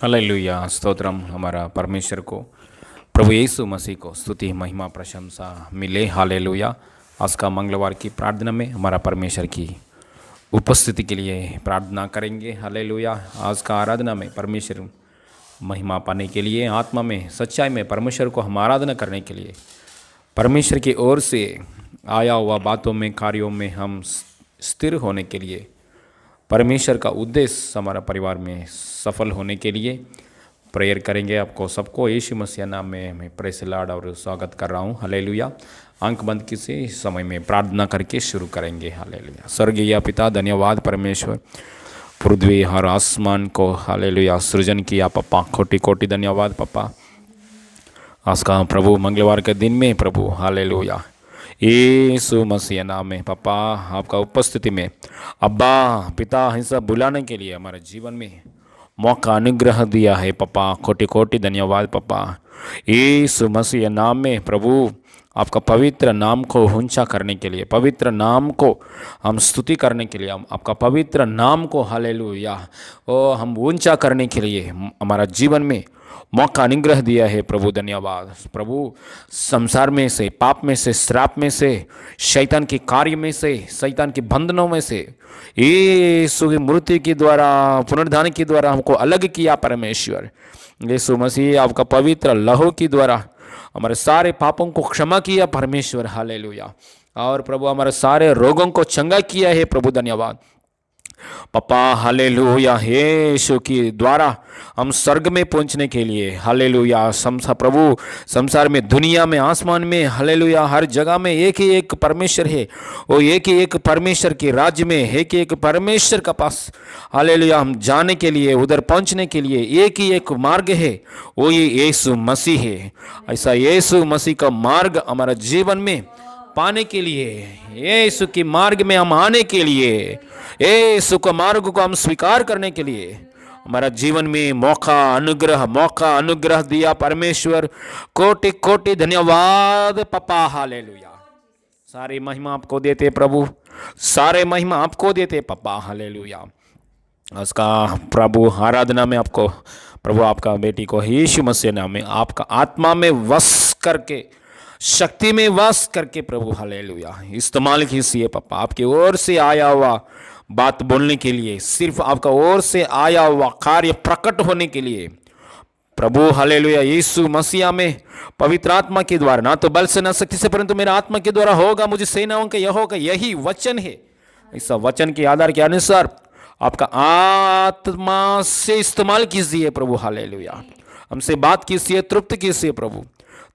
Hallelujah. Stotram हमारा परमेश्वर को, प्रभु यीशु मसीह को स्तुति महिमा प्रशंसा मिले। हालेलुया। आज का मंगलवार की प्रार्थना में हमारा परमेश्वर की उपस्थिति के लिए प्रार्थना करेंगे। हालेलुया। आज का आराधना में परमेश्वर महिमा पाने के लिए, आत्मा में सच्चाई में परमेश्वर को हम आराधना करने के लिए, परमेश्वर की ओर से आया हुआ बातों में कार्यों में हम स्थिर होने के लिए, परमेश्वर का उद्देश्य हमारा परिवार में सफल होने के लिए प्रेयर करेंगे। आपको सबको यीशु मसीह नाम में मैं प्रेस लॉर्ड और स्वागत कर रहा हूँ। हालेलुया। आंख बंद किसी समय में प्रार्थना करके शुरू करेंगे। हालेलुया। स्वर्गीय पिता, धन्यवाद परमेश्वर, पृथ्वी हर आसमान को हालेलुया सृजन किया पप्पा, कोटि कोटि धन्यवाद पप्पा। आज का प्रभु मंगलवार के दिन में प्रभु हालेलुया यीशु मसीह नाम में पापा आपका उपस्थिति में अब्बा पिता हिंसा बुलाने के लिए हमारे जीवन में मौका अनुग्रह दिया है पापा, कोटि कोटि धन्यवाद पापा। यीशु मसीह नाम में प्रभु आपका पवित्र नाम को ऊंचा करने के लिए, पवित्र नाम को हम स्तुति करने के लिए, हम आपका पवित्र नाम को हालेलुया ओ हम ऊंचा करने के लिए हमारा जीवन में मौका अनुग्रह दिया है प्रभु। धन्यवाद प्रभु। संसार में से, पाप में से, श्राप में से, शैतान के कार्य में से, शैतान के बंधनों में से यीशु की मृत्यु के द्वारा, पुनरुद्धान के द्वारा हमको अलग किया परमेश्वर। यीशु मसीह आपका पवित्र लहू के द्वारा हमारे सारे पापों को क्षमा किया परमेश्वर। हालेलुया। और प्रभु हमारे सारे रोगों को चंगा किया है प्रभु। धन्यवाद पापा। हालेलुया। यीशु के द्वारा हम स्वर्ग में पहुंचने के लिए हालेलुया प्रभु, संसार में, दुनिया में, आसमान में हालेलुया हर जगह में एक ही एक परमेश्वर है। वो एक ही एक परमेश्वर के राज्य में एक ही एक परमेश्वर का पास हालेलुया हम जाने के लिए, उधर पहुंचने के लिए एक ही एक मार्ग है, वो ये यीशु मसीह है। ऐसा यीशु मसीह का मार्ग हमारा जीवन में पाने के लिए, यीशु के मार्ग में हम आने के लिए, यीशु का मार्ग को हम स्वीकार करने के लिए हमारा जीवन में मौका अनुग्रह दिया परमेश्वर। कोटि कोटि धन्यवाद पापा। हालेलुया। सारे महिमा आपको देते प्रभु, सारे महिमा आपको देते पापा। हालेलुया। आज का प्रभु आराधना में आपको प्रभु, आपका बेटी को यीशु मसीह नाम में आपका आत्मा में वश करके, शक्ति में वास करके प्रभु हालेलुया इस्तेमाल कीजिए पापा। आपकी ओर से आया हुआ बात बोलने के लिए, सिर्फ आपका ओर से आया हुआ कार्य प्रकट होने के लिए प्रभु हालेलुया यीशु मसीह में पवित्र आत्मा के द्वारा, ना तो बल से ना शक्ति से परंतु मेरा आत्मा के द्वारा होगा, मुझे सेनाओं का यहोवा का यही वचन है। इस वचन के आधार के अनुसार आपका आत्मा से इस्तेमाल कीजिए प्रभु। हालेलुया। हमसे बात कीजिए, तृप्त कीजिए प्रभु,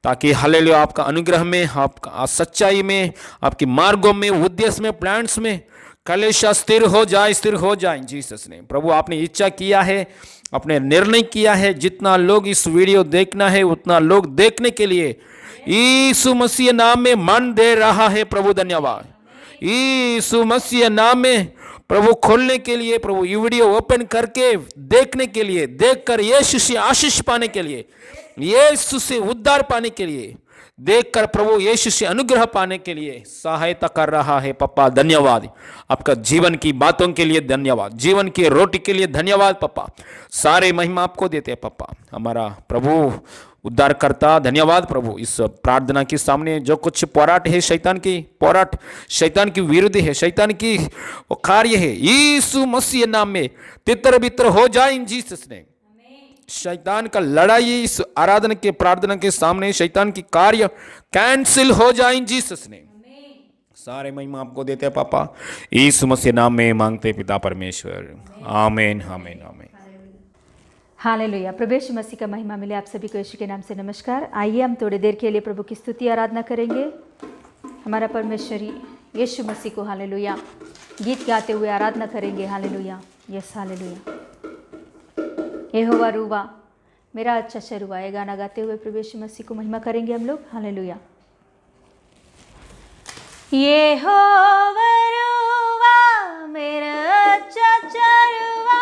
ताकि हालेलुया आपका अनुग्रह में, आपका सच्चाई में, आपके मार्गों में, उद्देश्य में, प्लान्स में कलेशा स्थिर हो जाए जीसस ने। प्रभु आपने इच्छा किया है, अपने निर्णय किया है, जितना लोग इस वीडियो देखना है उतना लोग देखने के लिए यीशु मसीह नाम में मन दे रहा है प्रभु। धन्यवाद। यीशु मसीह नाम में प्रभु खोलने के लिए, प्रभु ये वीडियो ओपन करके देखने के लिए, देखकर यीशु से आशीष पाने के लिए, यीशु से उद्धार पाने के लिए, देखकर प्रभु यीशु से अनुग्रह पाने के लिए सहायता कर रहा है पापा। धन्यवाद आपका जीवन की बातों के लिए, धन्यवाद जीवन की रोटी के लिए, धन्यवाद पापा। सारे महिमा आपको देते हैं पापा। हमारा प्रभु उद्धार करता, धन्यवाद प्रभु। इस प्रार्थना के सामने जो कुछ पोराट है, शैतान की विरुद्ध है, शैतान की वो कार्य है, यीशु मसीह नाम में तितर बितर हो जाए इन जीसस ने। शैतान का लड़ाई इस आराधना के प्रार्थना के सामने, शैतान की कार्य कैंसिल हो जाए इन जीसस ने। सारे महिमा आपको देते हैं पापा, यीशु मसीह नाम में मांगते पिता परमेश्वर। आमीन आमीन आमीन। हालेलुया। प्रभु यीशु मसीह का महिमा मिले आप सभी को यीशु के नाम से नमस्कार। आइए हम थोड़ी देर के लिए प्रभु की स्तुति आराधना करेंगे। हमारा परमेश्वरी यीशु मसीह को हालेलुया गीत गाते हुए आराधना करेंगे। हालेलुया। Yes hallelujah. यहोवा रूवा मेरा अच्छा चरुआ, ये गाना गाते हुए प्रभु यीशु मसीह को महिमा करेंगे हम लोग। हालेलुया। यहोवा रूवा मेरा अच्छा चरुआ,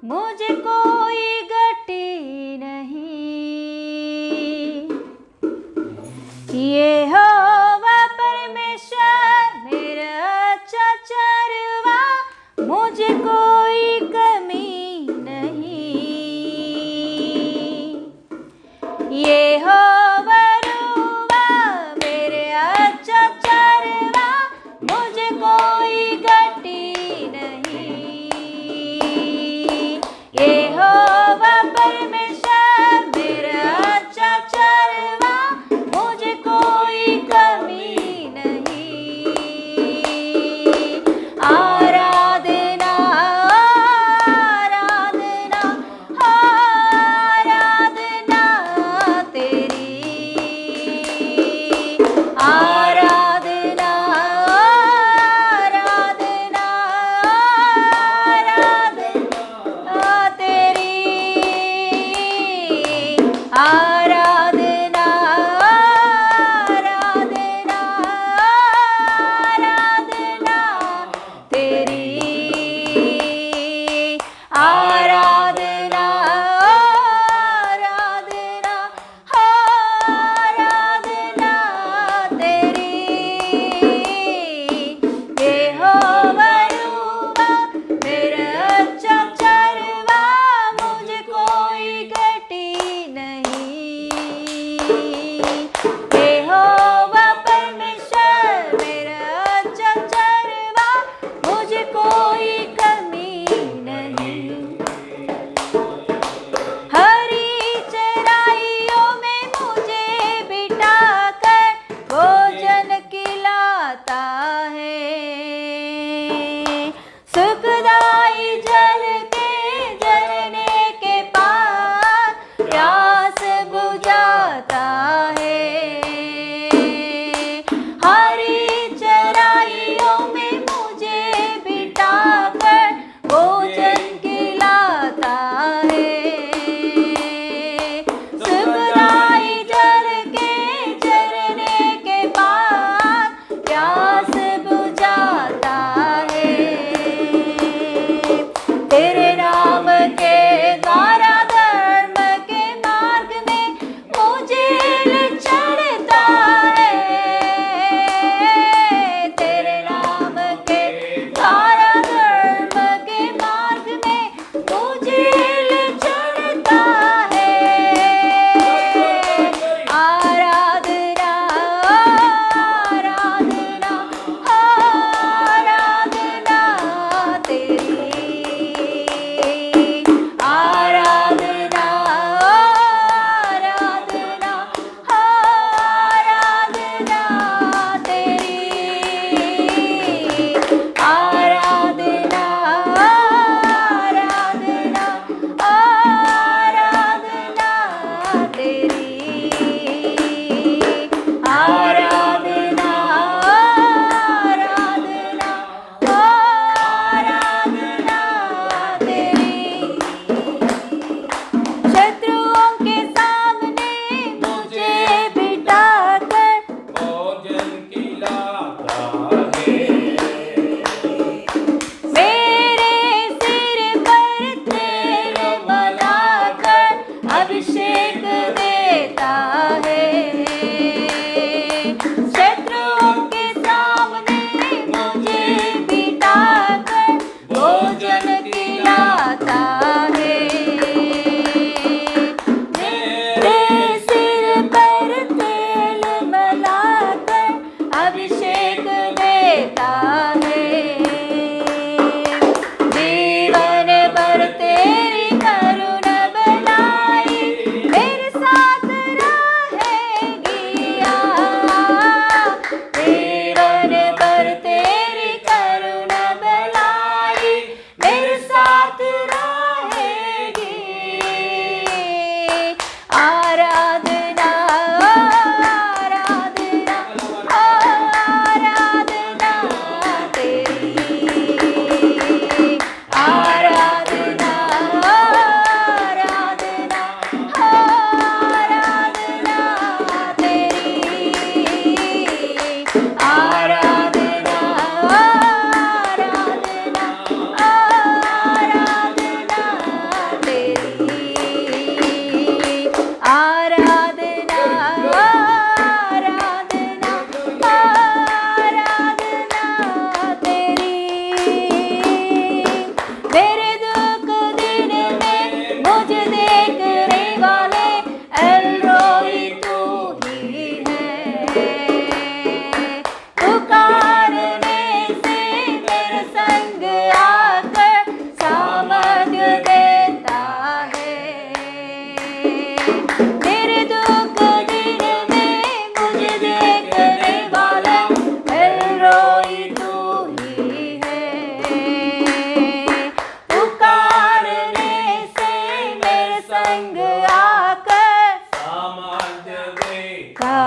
मुझे कोई गटी नहीं। यहोवा परमेश्वर मेरा अच्छा चरुआ, मुझे कोई कमी नहीं।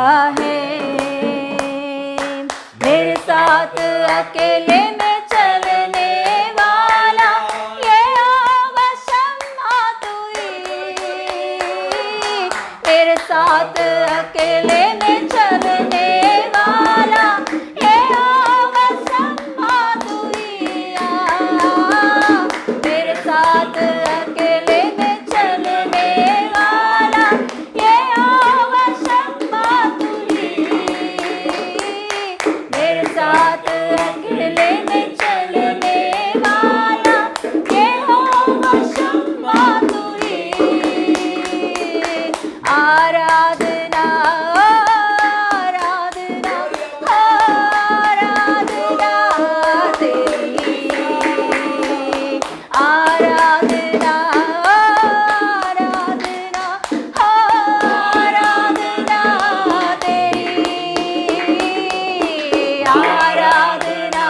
है। मेरे साथ अकेले में चलने वाला यहोवा शम्मा तू ही। मेरे साथ अकेले में चलने वाला यहोवा शम्मा तू ही। मेरे साथ अकेले में चलने वाला यहोवा शम्मा तू ही। मेरे साथ अकेले में चलने वाला यहोवा शम्मा तू ही। आराधना आराधना आराधना तेरी। आराधना आराधना आराधना तेरी। आराधना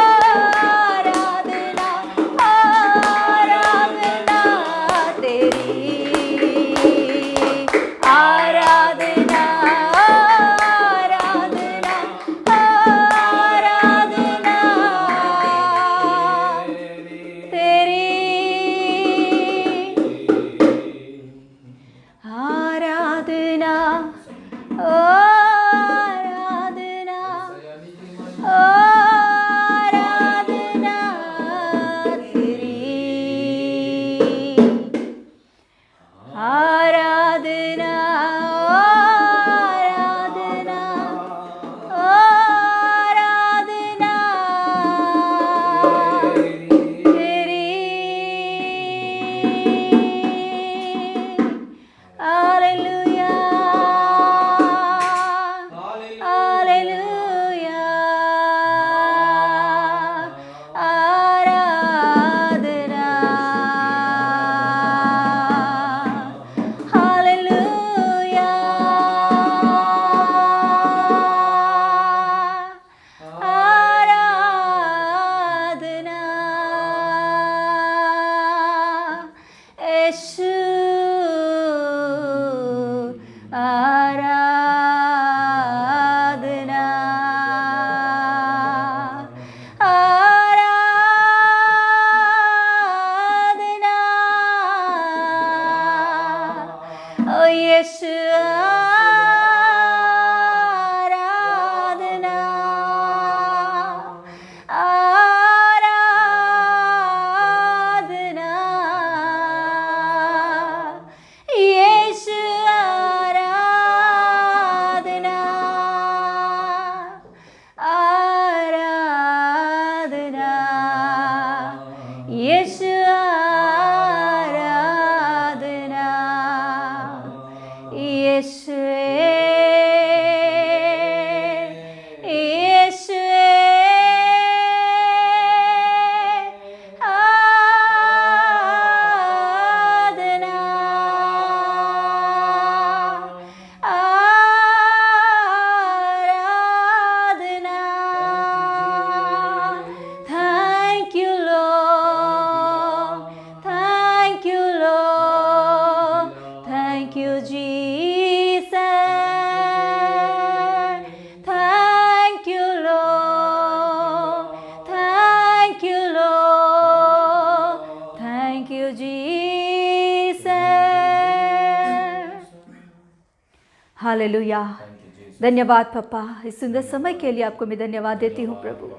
आराधना आराधना तेरी। आराधना आराधना आराधना तेरी। आराधना आराधना आराधना तेरी। आराधना आराधना आराधना तेरी। Hallelujah hallelujah. आराधना हालेलुया। आराधना यीशु। आराधना आराधना ओ यीशु। आराधना आराधना यीशु। आराधना आराधना यीशु। आराधना यीशुए यीशुए। आराधना आराधना। Thank you Lord, thank you Lord, thank you Jesus, thank you Lord, thank you Lord, thank you Jesus। Hallelujah. धन्यवाद पापा, इस सुंदर समय के लिए आपको मैं धन्यवाद देती हूँ प्रभु।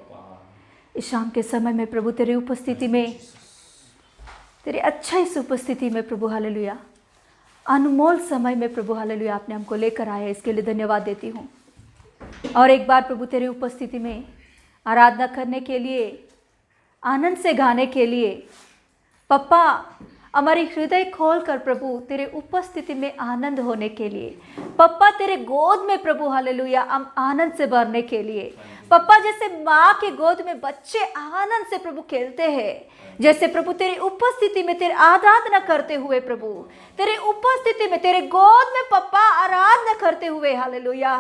इस शाम के समय में प्रभु तेरी उपस्थिति में, तेरी अच्छा इस उपस्थिति में प्रभु हालेलुया, अनमोल समय में प्रभु हालेलुया आपने हमको लेकर आया, इसके लिए धन्यवाद देती हूँ। और एक बार प्रभु तेरी उपस्थिति में आराधना करने के लिए, आनंद से गाने के लिए पप्पा हमारी हृदय खोल कर प्रभु तेरे उपस्थिति में आनंद होने के लिए, पप्पा तेरे गोद में प्रभु हालेलुया हम आनंद से भरने के लिए, पप्पा जैसे माँ के गोद में बच्चे आनंद से प्रभु खेलते हैं, जैसे प्रभु तेरी उपस्थिति में तेरी आराधना करते हुए प्रभु तेरे उपस्थिति में तेरे गोद में पप्पा आराधना करते हुए हालेलुया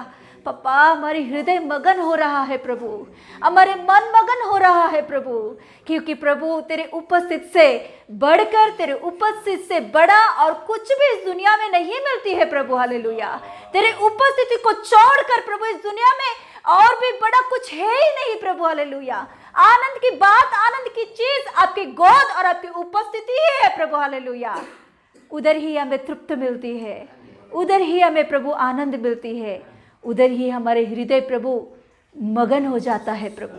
पापा हमारी हृदय मगन हो रहा है प्रभु, हमारे मन मगन हो रहा है प्रभु, क्योंकि प्रभु तेरे उपस्थित से बढ़कर, तेरे उपस्थित से बड़ा और कुछ भी इस दुनिया में नहीं मिलती है प्रभु। हालेलुया। तेरे उपस्थिति को छोड़कर प्रभु इस दुनिया में और भी बड़ा कुछ है ही नहीं प्रभु। हालेलुया। आनंद की बात, आनंद की चीज आपकी गोद और आपकी उपस्थिति ही है प्रभु। हालेलुया। उधर ही हमें तृप्त मिलती है, उधर ही हमें प्रभु आनंद मिलती है, उधर ही हमारे हृदय प्रभु मगन हो जाता है प्रभु।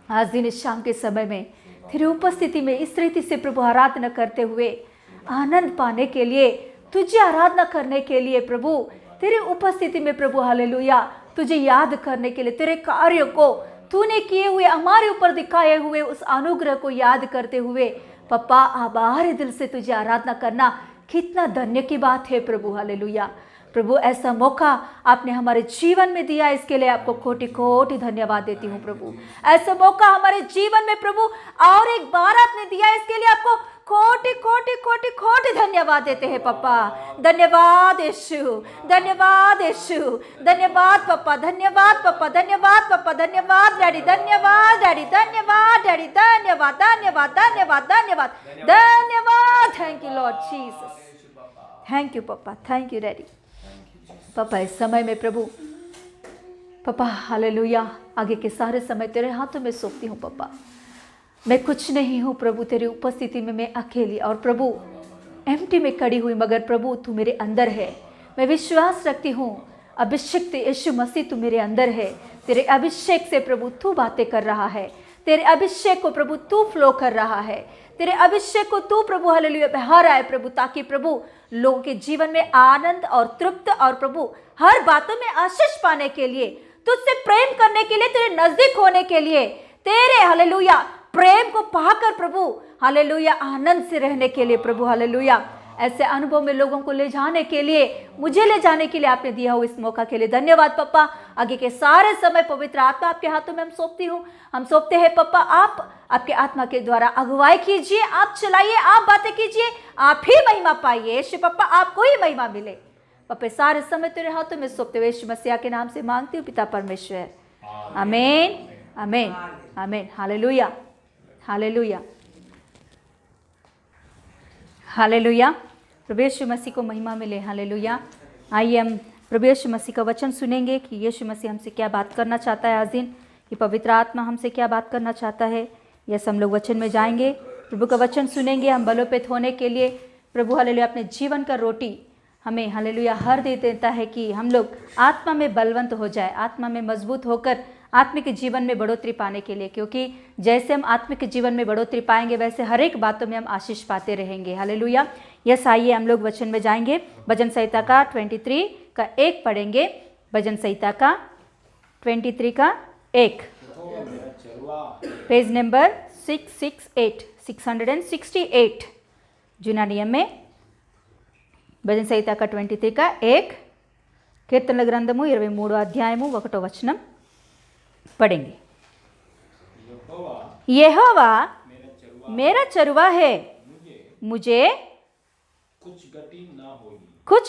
आज दिन इस शाम के समय में तेरी उपस्थिति में इस रीति से प्रभु आराधना करते हुए आनंद पाने के लिए, तुझे आराधना करने के लिए प्रभु, तेरी उपस्थिति में प्रभु हालेलुया तुझे याद करने के लिए, तेरे कार्य को तूने किए हुए, हमारे ऊपर दिखाए हुए उस अनुग्रह को याद करते हुए पप्पा आभार दिल से तुझे आराधना करना कितना धन्य की बात है प्रभु। हालेलुया। प्रभु ऐसा मौका आपने हमारे जीवन में दिया, इसके लिए आपको कोटि कोटि धन्यवाद देती हूँ प्रभु। ऐसा मौका हमारे जीवन में प्रभु और एक बार आपने दिया, इसके लिए आपको कोटि कोटि कोटि कोटि धन्यवाद देते हैं पप्पा। धन्यवाद यीशु, धन्यवाद यीशु, धन्यवाद पप्पा, धन्यवाद पप्पा, धन्यवाद पप्पा, धन्यवाद डैडी, धन्यवाद डैडी, धन्यवाद डैडी, धन्यवाद धन्यवाद धन्यवाद धन्यवाद धन्यवाद। Thank you Lord Jesus, thank you papa, thank you daddy. पापा इस समय में प्रभु पापा हालेलुया आगे के सारे समय तेरे हाथों में सौंपती हूँ पप्पा। मैं कुछ नहीं हूँ प्रभु, तेरी उपस्थिति में मैं अकेली और प्रभु एम्प्टी में खड़ी हुई, मगर प्रभु तू मेरे अंदर है। मैं विश्वास रखती हूँ अभिषेक यीशु मसीह तू मेरे अंदर है। तेरे अभिषेक से प्रभु तू बातें कर रहा है, तेरे अभिषेक को प्रभु तू फ्लो कर रहा है, तेरे अभिषेक को तू प्रभु हालेलुया बहा रहा है प्रभु, ताकि प्रभु लोगों के जीवन में आनंद और तृप्त और प्रभु हर बातों में आशीष पाने के लिए, तुझसे प्रेम करने के लिए, तेरे नजदीक होने के लिए, तेरे हालेलुया प्रेम को पाकर प्रभु हालेलुया आनंद से रहने के लिए प्रभु हालेलुया ऐसे अनुभव में लोगों को ले जाने के लिए, मुझे ले जाने के लिए आपने दिया हो इस मौका के लिए धन्यवाद पप्पा। आगे के सारे समय पवित्र आत्मा आपके हाथों में हम सौंपती हूँ, हम सौंपते हैं पप्पा। आप आपके आत्मा के द्वारा अगुवाई कीजिए, आप चलाइए, आप बातें कीजिए, आप ही महिमा पाइए यीशु पप्पा, आपको ही महिमा मिले पप्पा। सारे समय तेरे हाथों में सौंपते हुए यीशु मसीह के नाम से मांगती हूँ पिता परमेश्वर, आमीन आमीन आमीन। Hallelujah hallelujah hallelujah. प्रभु यीशु मसीह को महिमा मिले। हालेलुया। आइए हम प्रभु यीशु मसीह का वचन सुनेंगे कि यीशु मसीह हमसे क्या बात करना चाहता है आज दिन, कि पवित्र आत्मा हमसे क्या बात करना चाहता है। यस, हम लोग वचन में जाएंगे, प्रभु का वचन सुनेंगे। हम बलोपेत होने के लिए प्रभु हालेलुया अपने जीवन का रोटी हमें हालेलुया हर दे देता है कि हम लोग आत्मा में बलवंत हो जाए, आत्मा में मजबूत होकर आत्मिक जीवन में बढ़ोतरी पाने के लिए, क्योंकि जैसे हम आत्मिक जीवन में बढ़ोतरी पाएंगे वैसे हर एक बातों में हम आशीष पाते रहेंगे। हालेलुया। यस, आइए हम लोग वचन में जाएंगे। भजन संहिता का 23 का 1 पढ़ेंगे। भजन संहिता का 23 का 1, पेज नंबर 668 जूना नियम में భజన సంహిత 23 का 1 కీర్తనల గ్రంథము 23 అధ్యాయము 1 వచనం पढ़ेंगे। यहोवा मेरा चरवा है, मुझे कुछ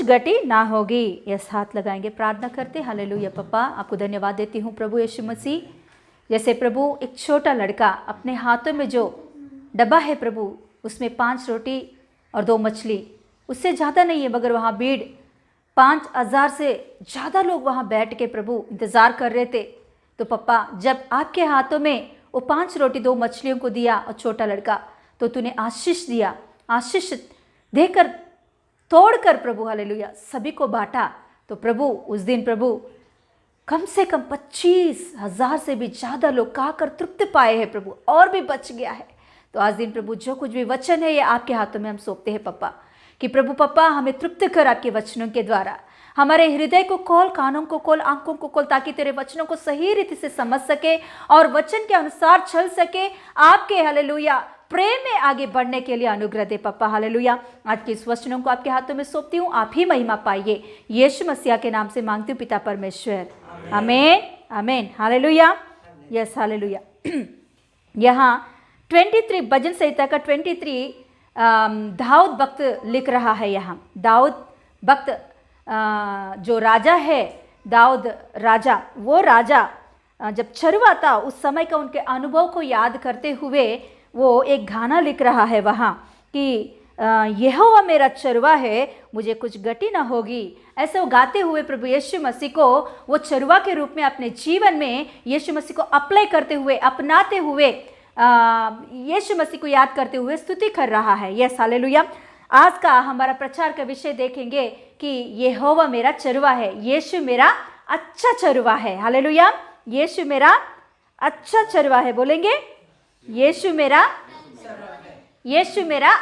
गति ना होगी। यस, हाथ लगाएंगे, प्रार्थना करते। हालेलुया पप्पा, आपको धन्यवाद देती हूँ प्रभु यीशु मसीह। जैसे प्रभु एक छोटा लड़का अपने हाथों में जो डब्बा है प्रभु, उसमें 5 रोटी और 2 मछली, उससे ज़्यादा नहीं है, मगर वहाँ भीड़ 5000 से ज़्यादा लोग वहाँ बैठ के प्रभु इंतज़ार कर रहे थे। तो पप्पा, जब आपके हाथों में वो 5 रोटी 2 मछलियों को दिया और छोटा लड़का, तो तूने आशीष दिया, आशीष देकर तोड़कर प्रभु हालेलुया सभी को बांटा। तो प्रभु उस दिन प्रभु कम से कम 25,000 से भी ज़्यादा लोग खाकर तृप्त पाए हैं प्रभु, और भी बच गया है। तो आज दिन प्रभु जो कुछ भी वचन है ये आपके हाथों में हम सौंपते हैं पप्पा, कि प्रभु पप्पा हमें तृप्त कर आपके वचनों के द्वारा, हमारे हृदय को खोल, कानों को खोल, आंखों को खोल, ताकि तेरे वचनों को सही रीति से समझ सके और वचन के अनुसार चल सके। आपके हालेलुया प्रेम में आगे बढ़ने के लिए अनुग्रह दे पप्पा। हालेलुया। आज के इस वचनों को आपके हाथों में सौंपती हूँ, आप ही महिमा पाइए। यीशु मसीह के नाम से मांगती हूँ पिता परमेश्वर, आमीन आमीन। हालेलुया। Yes, hallelujah. यहाँ 23 भजन संहिता का 23 दाऊद भक्त लिख रहा है। यहाँ दाऊद भक्त जो राजा है, दाऊद राजा, वो राजा जब चरवा था उस समय का उनके अनुभव को याद करते हुए वो एक गाना लिख रहा है वहाँ कि यहोवा मेरा चरवा है, मुझे कुछ गति न होगी। ऐसे वो गाते हुए प्रभु यीशु मसीह को वो चरवा के रूप में अपने जीवन में यीशु मसीह को अप्लाई करते हुए, अपनाते हुए, यीशु मसीह को याद करते हुए स्तुति कर रहा है। Yes, hallelujah. आज का हमारा प्रचार का विषय देखेंगे कि यहोवा मेरा चरवा है, यीशु मेरा अच्छा चरवा है। हालेलुया। यीशु मेरा अच्छा चरवा है, बोलेंगे यीशु मेरा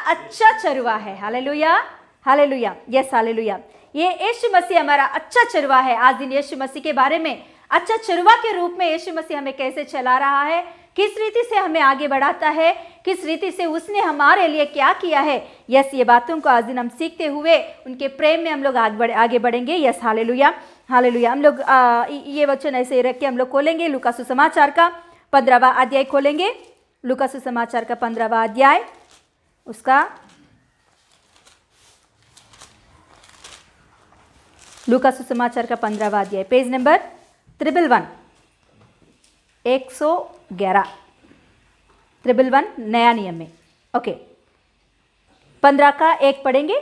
अच्छा चरवा है। Hallelujah, hallelujah, yes, hallelujah. ये यीशु मसीह हमारा अच्छा चरवा है। आज दिन यीशु मसीह के बारे में, अच्छा चरवा के रूप में यीशु मसीह हमें कैसे चला रहा है, किस रीति से हमें आगे बढ़ाता है, किस रीति से उसने हमारे लिए क्या किया है। यस, ये बातों को आज दिन हम सीखते हुए उनके प्रेम में हम लोग आगे बढ़ेंगे। Yes, hallelujah, hallelujah. हम लोग ये वचन ऐसे रख के हम लोग खोलेंगे लूका सुसमाचार का 15वां अध्याय खोलेंगे। लूका सुसमाचार का 15वां अध्याय, उसका लूका सुसमाचार का 15वां अध्याय, पेज नंबर 111, 111 नया नियम में। ओके, 15 का 1 पढ़ेंगे।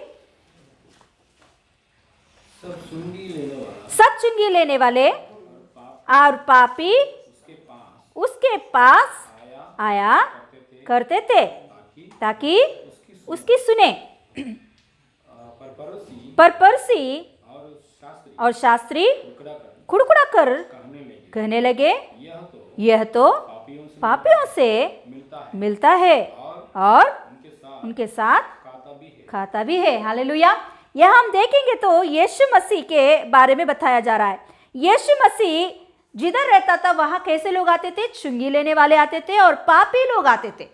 सब चुंगी लेने वाले और पापी उसके पास आया करते थे ताकि उसकी सुने। पर फरीसी और शास्त्री कुड़कुड़ा कर कहने लगे, यह तो पापियों से मिलता है और उनके साथ खाता भी है। हालेलुया। यह हम देखेंगे तो यीशु मसीह के बारे में बताया जा रहा है। यीशु मसीह जिधर रहता था वहां कैसे लोग आते थे? चुंगी लेने वाले आते थे और पापी लोग आते थे।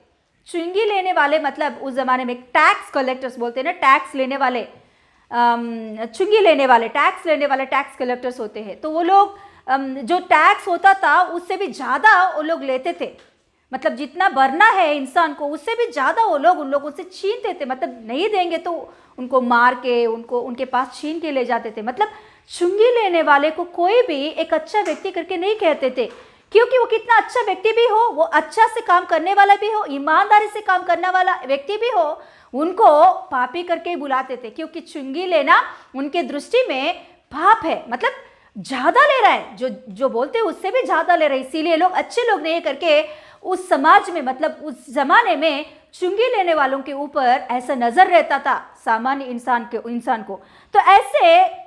चुंगी लेने वाले मतलब उस जमाने में टैक्स कलेक्टर्स बोलते हैं ना, टैक्स लेने वाले, चुंगी लेने वाले, टैक्स लेने वाले टैक्स कलेक्टर्स होते हैं। तो वो लोग जो टैक्स होता था उससे भी ज़्यादा वो लोग लेते थे। मतलब जितना भरना है इंसान को उससे भी ज़्यादा वो लोग उन लोगों से छीनते थे। मतलब नहीं देंगे तो उनको मार के उनके पास छीन के ले जाते थे। मतलब चुंगी लेने वाले को कोई भी एक अच्छा व्यक्ति करके नहीं कहते थे, क्योंकि वो कितना अच्छा व्यक्ति भी हो, वो अच्छा से काम करने वाला भी हो, ईमानदारी से काम करने वाला व्यक्ति भी हो, उनको पापी करके ही बुलाते थे। क्योंकि चुंगी लेना उनके दृष्टि में पाप है। मतलब ज़्यादा ले रहा है, जो बोलते हैं उससे भी ज़्यादा ले रहे हैं। इसीलिए लोग अच्छे लोग नहीं करके उस समाज में, मतलब उस जमाने में चुंगी लेने वालों के ऊपर ऐसा नजर रहता था सामान्य इंसान को। तो ऐसे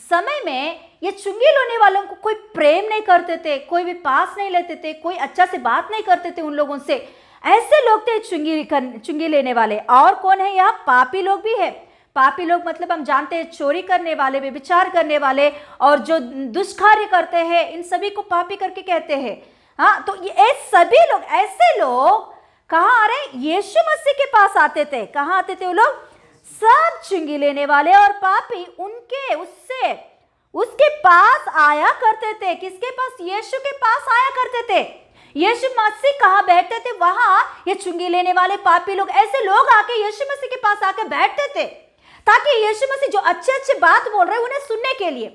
समय में ये चुंगी लेने वालों को कोई प्रेम नहीं करते थे, कोई भी पास नहीं लेते थे, कोई अच्छा से बात नहीं करते थे उन लोगों से। ऐसे लोग थे चुंगी लेने वाले। और कौन है यहाँ? पापी लोग भी है। पापी लोग मतलब हम जानते हैं चोरी करने वाले, व्यभिचार करने वाले और जो दुष्कार्य करते हैं, इन सभी को पापी करके कहते हैं। हाँ, तो ये सभी लोग, ऐसे लोग कहाँ आ रहे? यीशु मसीह के पास आते थे। कहाँ आते थे वो लोग? सब चुंगी लेने वाले और पापी उसके पास आया करते थे। किसके पास? यीशु के पास आया करते थे। यीशु मसीह कहाँ बैठते थे? वहां ये चुंगी लेने वाले पापी लोग, ऐसे लोग आके यीशु मसीह के पास आके बैठते थे, ताकि यीशु मसीह जो अच्छे अच्छे बात बोल रहे हैं उन्हें सुनने के लिए,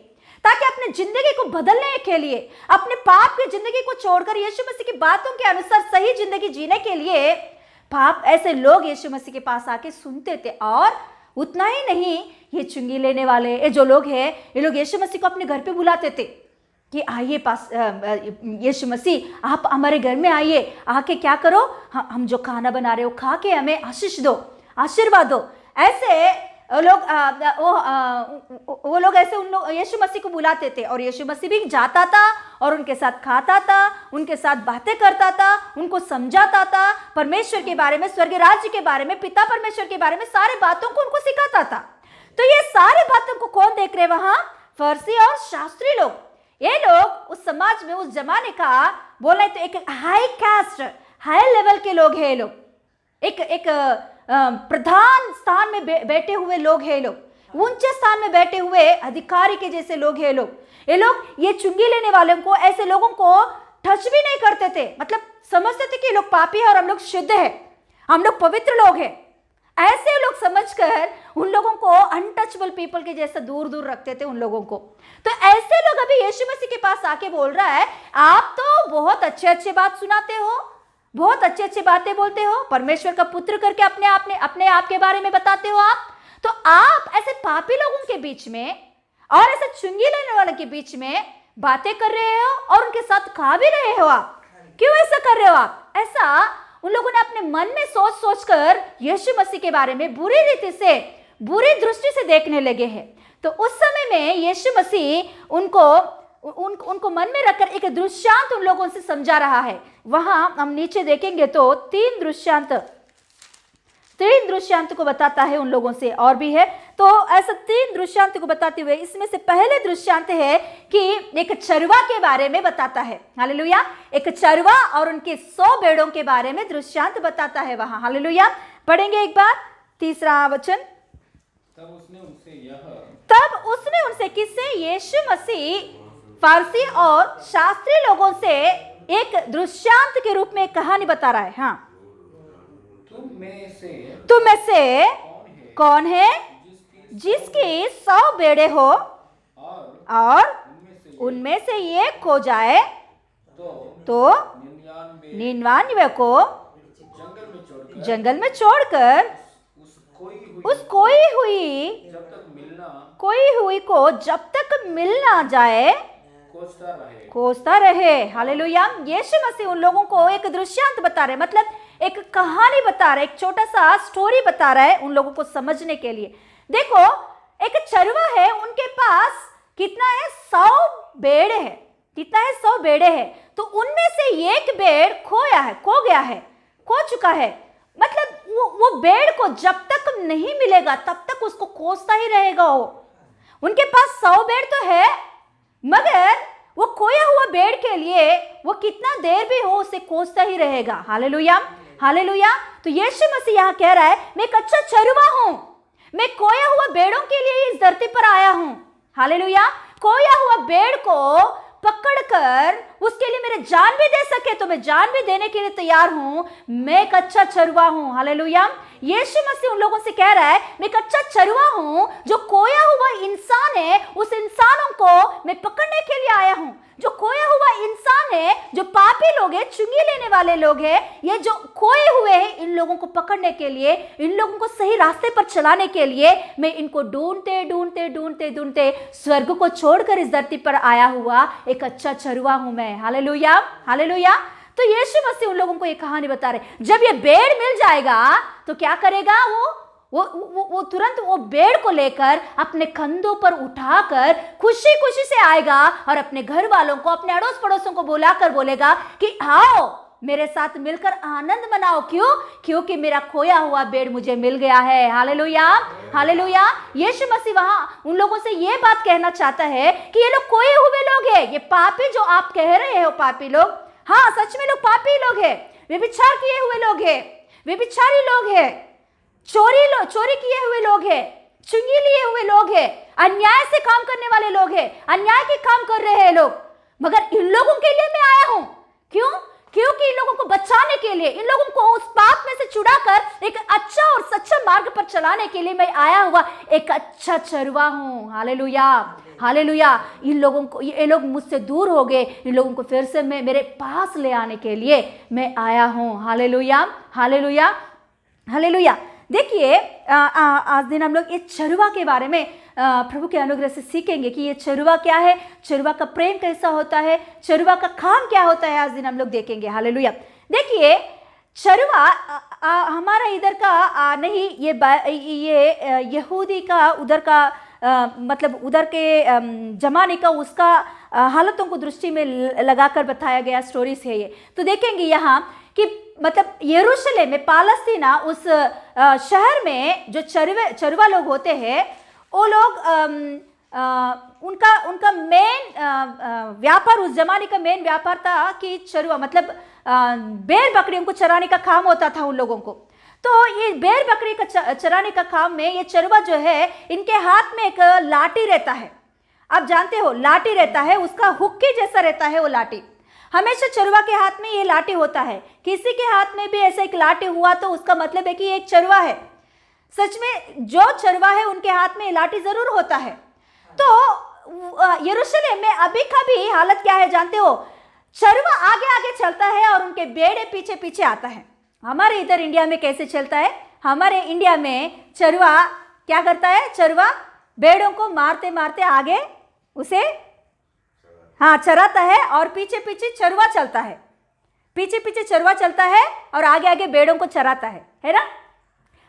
ताकि अपने जिंदगी को बदलने के लिए, अपने पाप की जिंदगी को छोड़कर यीशु मसीह की बातों के अनुसार सही जिंदगी जीने के लिए पाप ऐसे लोग यीशु मसीह के पास आके सुनते थे। और उतना ही नहीं, ये चुंगी लेने वाले ये जो लोग हैं, ये लोग यीशु मसीह को अपने घर पे बुलाते थे कि आइए पास, यीशु मसीह आप हमारे घर में आइए, आके क्या करो, हम जो खाना बना रहे हो खा के हमें आशीष दो, आशीर्वाद दो। ऐसे लोग वो लोग ऐसे उन लोग यीशु मसीह को बुलाते थे। और यीशु मसीह भी जाता था और उनके साथ खाता था, उनके साथ बातें करता था, उनको समझाता था परमेश्वर के बारे में, स्वर्गीय राज्य के बारे में, पिता परमेश्वर के बारे में, सारी बातों को उनको सिखाता था। तो ये सारी बातों को कौन देख रहे वहां? फरीसी और शास्त्री लोग। ये लोग उस समाज में, उस जमाने का बोले तो एक हाई कास्ट, हाई लेवल के लोग हैं। ये लोग एक प्रधान स्थान में बैठे हुए लोग हैं। लोग ऊंचे स्थान में बैठे हुए अधिकारी के जैसे लोग हैं। ये लोग ये चुंगी लेने वालों को, ऐसे लोगों को टच भी नहीं करते थे। मतलब समझते थे कि ये लोग पापी है और हम लोग शुद्ध है, हम लोग पवित्र लोग हैं। ऐसे लोग समझकर उन लोगों को अनटचबल पीपल के जैसा दूर दूर रखते थे उन लोगों को। तो ऐसे लोग अभी यीशु मसीह के पास आके बोल रहा है, आप तो बहुत अच्छे अच्छे बात सुनाते हो, बहुत अच्छी अच्छी बातें बोलते हो, परमेश्वर का पुत्र करके अपने आप के बारे में बताते हो आप, तो आप ऐसे पापी लोगों के बीच में और ऐसे चुंगी लेने वालों के बीच में बातें कर रहे हो और उनके साथ खा भी रहे हो। आप क्यों ऐसा कर रहे हो? आप ऐसा उन लोगों ने अपने मन में सोच सोच कर यीशु मसीह के बारे में बुरी रीति से, बुरी दृष्टि से देखने लगे हैं। तो उस समय में यीशु मसीह उनको मन में रखकर एक दृश्यांत उन लोगों से समझा रहा है। वहां हम नीचे देखेंगे तो तीन दृश्यांत को बताता है उन लोगों से, और भी है। तो ऐसा तीन दृश्यांत को बताते हुए इसमें से पहले दृश्यांत है कि एक चरवा के बारे में बताता है। हालेलुया। एक चरवा और उनके 100 भेड़ों के बारे में दृश्यांत बताता है वहां। हालेलुया। पढ़ेंगे एक बार 3 वचन। तब उसने उनसे किससे? यीशु मसीह फारसी और शास्त्री लोगों से एक दृश्यांत के रूप में एक कहानी बता रहा है। हाँ, तुम में से कौन है जिसकी 100 भेड़ें हो और उनमें से एक खो जाए तो 99 को जंगल में छोड़कर उस खोई हुई को जब तक मिल ना जाए खोजता रहे। हालेलुया। यीशु मसीह उन लोगों को एक दृश्यांत बता रहे, मतलब एक कहानी बता रहे, एक छोटा सा स्टोरी बता रहा है उन लोगों को समझने के लिए। देखो, एक चरवा है, उनके पास कितना है? 100 भेड़ है। कितना है? 100 भेड़े है। तो उनमें से एक भेड़ खो चुका है। मतलब वो भेड़ को जब तक नहीं मिलेगा तब तक उसको खोजता ही रहेगा। उनके पास 100 भेड़ तो है, मगर वो खोया हुआ भेड़ के लिए वो कितना देर भी हो उसे खोजता ही रहेगा। हालेलुया। हालेलुया। तो यीशु मसीह यहाँ कह रहा है, मैं एक अच्छा चरवा हूं, मैं खोया हुआ भेड़ों के लिए इस धरती पर आया हूं। हालेलुया। खोया हुआ भेड़ को पकड़कर उसके लिए मेरे जान भी दे सके तो मैं जान भी देने के लिए तैयार हूं। मैं एक अच्छा चरवा हूं। हालेलुया। यीशु मसीह उन लोगों से कह रहा है, मैं एक अच्छा चरवा हूं, जो खोया हुआ इंसान है उस इंसानों को मैं पकड़ने के लिए आया हूं। जो खोया हुआ इंसान है, जो पापी लोग हैं, चुंगी लेने वाले लोग हैं, ये जो खोए हुए हैं, इन लोगों को पकड़ने के लिए, इन लोगों को सही रास्ते पर चलाने के लिए मैं इनको ढूंढते स्वर्ग को छोड़कर इस धरती पर आया हुआ एक अच्छा चरवा हूं मैं। हालेलुया। हालेलुया। तो यीशु मसीह उन लोगों को ये कहानी बता रहे, जब ये भेड़ मिल जाएगा तो क्या करेगा? वो तुरंत वो भेड़ को लेकर अपने कंधों पर उठाकर खुशी खुशी से आएगा और अपने घर वालों को, अपने अड़ोस पड़ोसों को बुलाकर बोलेगा कि आओ मेरे साथ मिलकर आनंद मनाओ। क्यों? क्योंकि मेरा खोया हुआ भेड़ मुझे मिल गया है। हालेलुया। हालेलुया। यीशु मसीह वहां उन लोगों से ये बात कहना चाहता है कि ये लोग खोए हुए लोग हैं, ये पापी जो आप कह रहे हो पापी लोग, हाँ सच में लोग पापी लोग हैं, व्यभिचार किए हुए लोग हैं, व्यभिचारी लोग हैं, चोरी किए हुए लोग हैं, चुंगी लिए हुए लोग हैं, अन्याय से काम करने वाले लोग हैं, अन्याय के काम कर रहे हैं लोग, मगर इन लोगों के लिए मैं आया हूं। क्यों? क्योंकि इन लोगों को बचाने के लिए, इन लोगों को उस पाप में से छुड़ाकर एक अच्छा और सच्चा मार्ग पर चलाने के लिए मैं आया हुआ एक अच्छा चरवा हूं। हालेलुया। हालेलुया। इन लोगों को, ये लोग मुझसे दूर हो गए, इन लोगों को फिर से मैं मेरे पास ले आने के लिए मैं आया हूं। हालेलुया। हालेलुया। हालेलुया। देखिए, आज दिन हम लोग ये चरवा के बारे में प्रभु के अनुग्रह से सीखेंगे कि ये चरवा क्या है, चरवा का प्रेम कैसा होता है, चरवा का काम क्या होता है, आज दिन हम लोग देखेंगे। हालेलुया। देखिए, चरवा हमारा इधर का नहीं, ये यहूदी का उधर का मतलब उधर के जमाने का उसका हालतों को दृष्टि में लगाकर बताया गया स्टोरीज है ये। तो देखेंगे यहाँ कि मतलब यरूशलेम में, पालस्तीना उस शहर में जो चरवा लोग होते हैं, वो लोग उनका मेन व्यापार, उस जमाने का मेन व्यापार था कि चरवा, मतलब भेड़ बकरियों को चराने का काम होता था उन लोगों को। तो ये भेड़ बकरी का चराने का काम में ये चरवा जो है, इनके हाथ में एक लाठी रहता है। आप जानते हो लाठी रहता है, उसका हुक्के जैसा रहता है वो लाठी। हमेशा चरवा के हाथ में ये लाठी होता है। किसी के हाथ में भी ऐसा एक लाठी हुआ तो उसका मतलब है कि ये एक चरवा है। सच में जो चरवा है उनके हाथ में लाठी जरूर होता है। तो यरूशलेम में अभी का भी हालत क्या है जानते हो? चरवा आगे आगे चलता है और उनके बेड़े पीछे पीछे आता है। हमारे इधर इंडिया में कैसे चलता है? हमारे इंडिया में चरवा क्या करता है? चरवा बेड़ों को मारते मारते आगे उसे चराता है और पीछे पीछे चरवा चलता है, पीछे पीछे चरवा चलता है और आगे आगे बेड़ों को चराता है ना?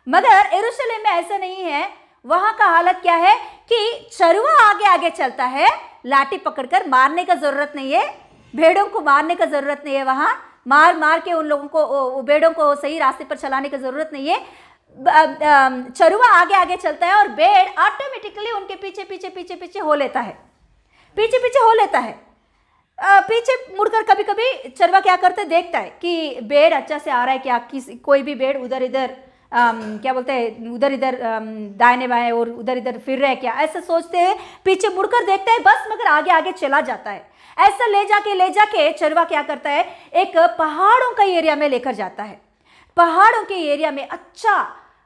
मगर यरूशलेम में ऐसा नहीं है। वहां का हालत क्या है कि चरवा आगे आगे चलता है, लाठी पकड़कर मारने का जरूरत नहीं है, भेड़ों को मारने का जरूरत नहीं है। वहां मार मार के उन लोगों को, बेड़ों को सही रास्ते पर चलाने की जरूरत नहीं है। चरवा आगे आगे चलता है और भेड़ ऑटोमेटिकली उनके पीछे पीछे पीछे पीछे हो लेता है, पीछे पीछे हो लेता है। पीछे मुड़कर कभी कभी चरवा क्या करते देखता है कि भेड़ अच्छा से आ रहा है क्या, कोई भी भेड़ उधर इधर क्या बोलते हैं, उधर इधर दाहिने बाएं और उधर इधर फिर रहे क्या, ऐसा सोचते हैं। पीछे मुड़कर देखता है बस, मगर आगे आगे चला जाता है। ऐसा ले जाके चरवा क्या करता है, एक पहाड़ों का एरिया में लेकर जाता है। पहाड़ों के एरिया में अच्छा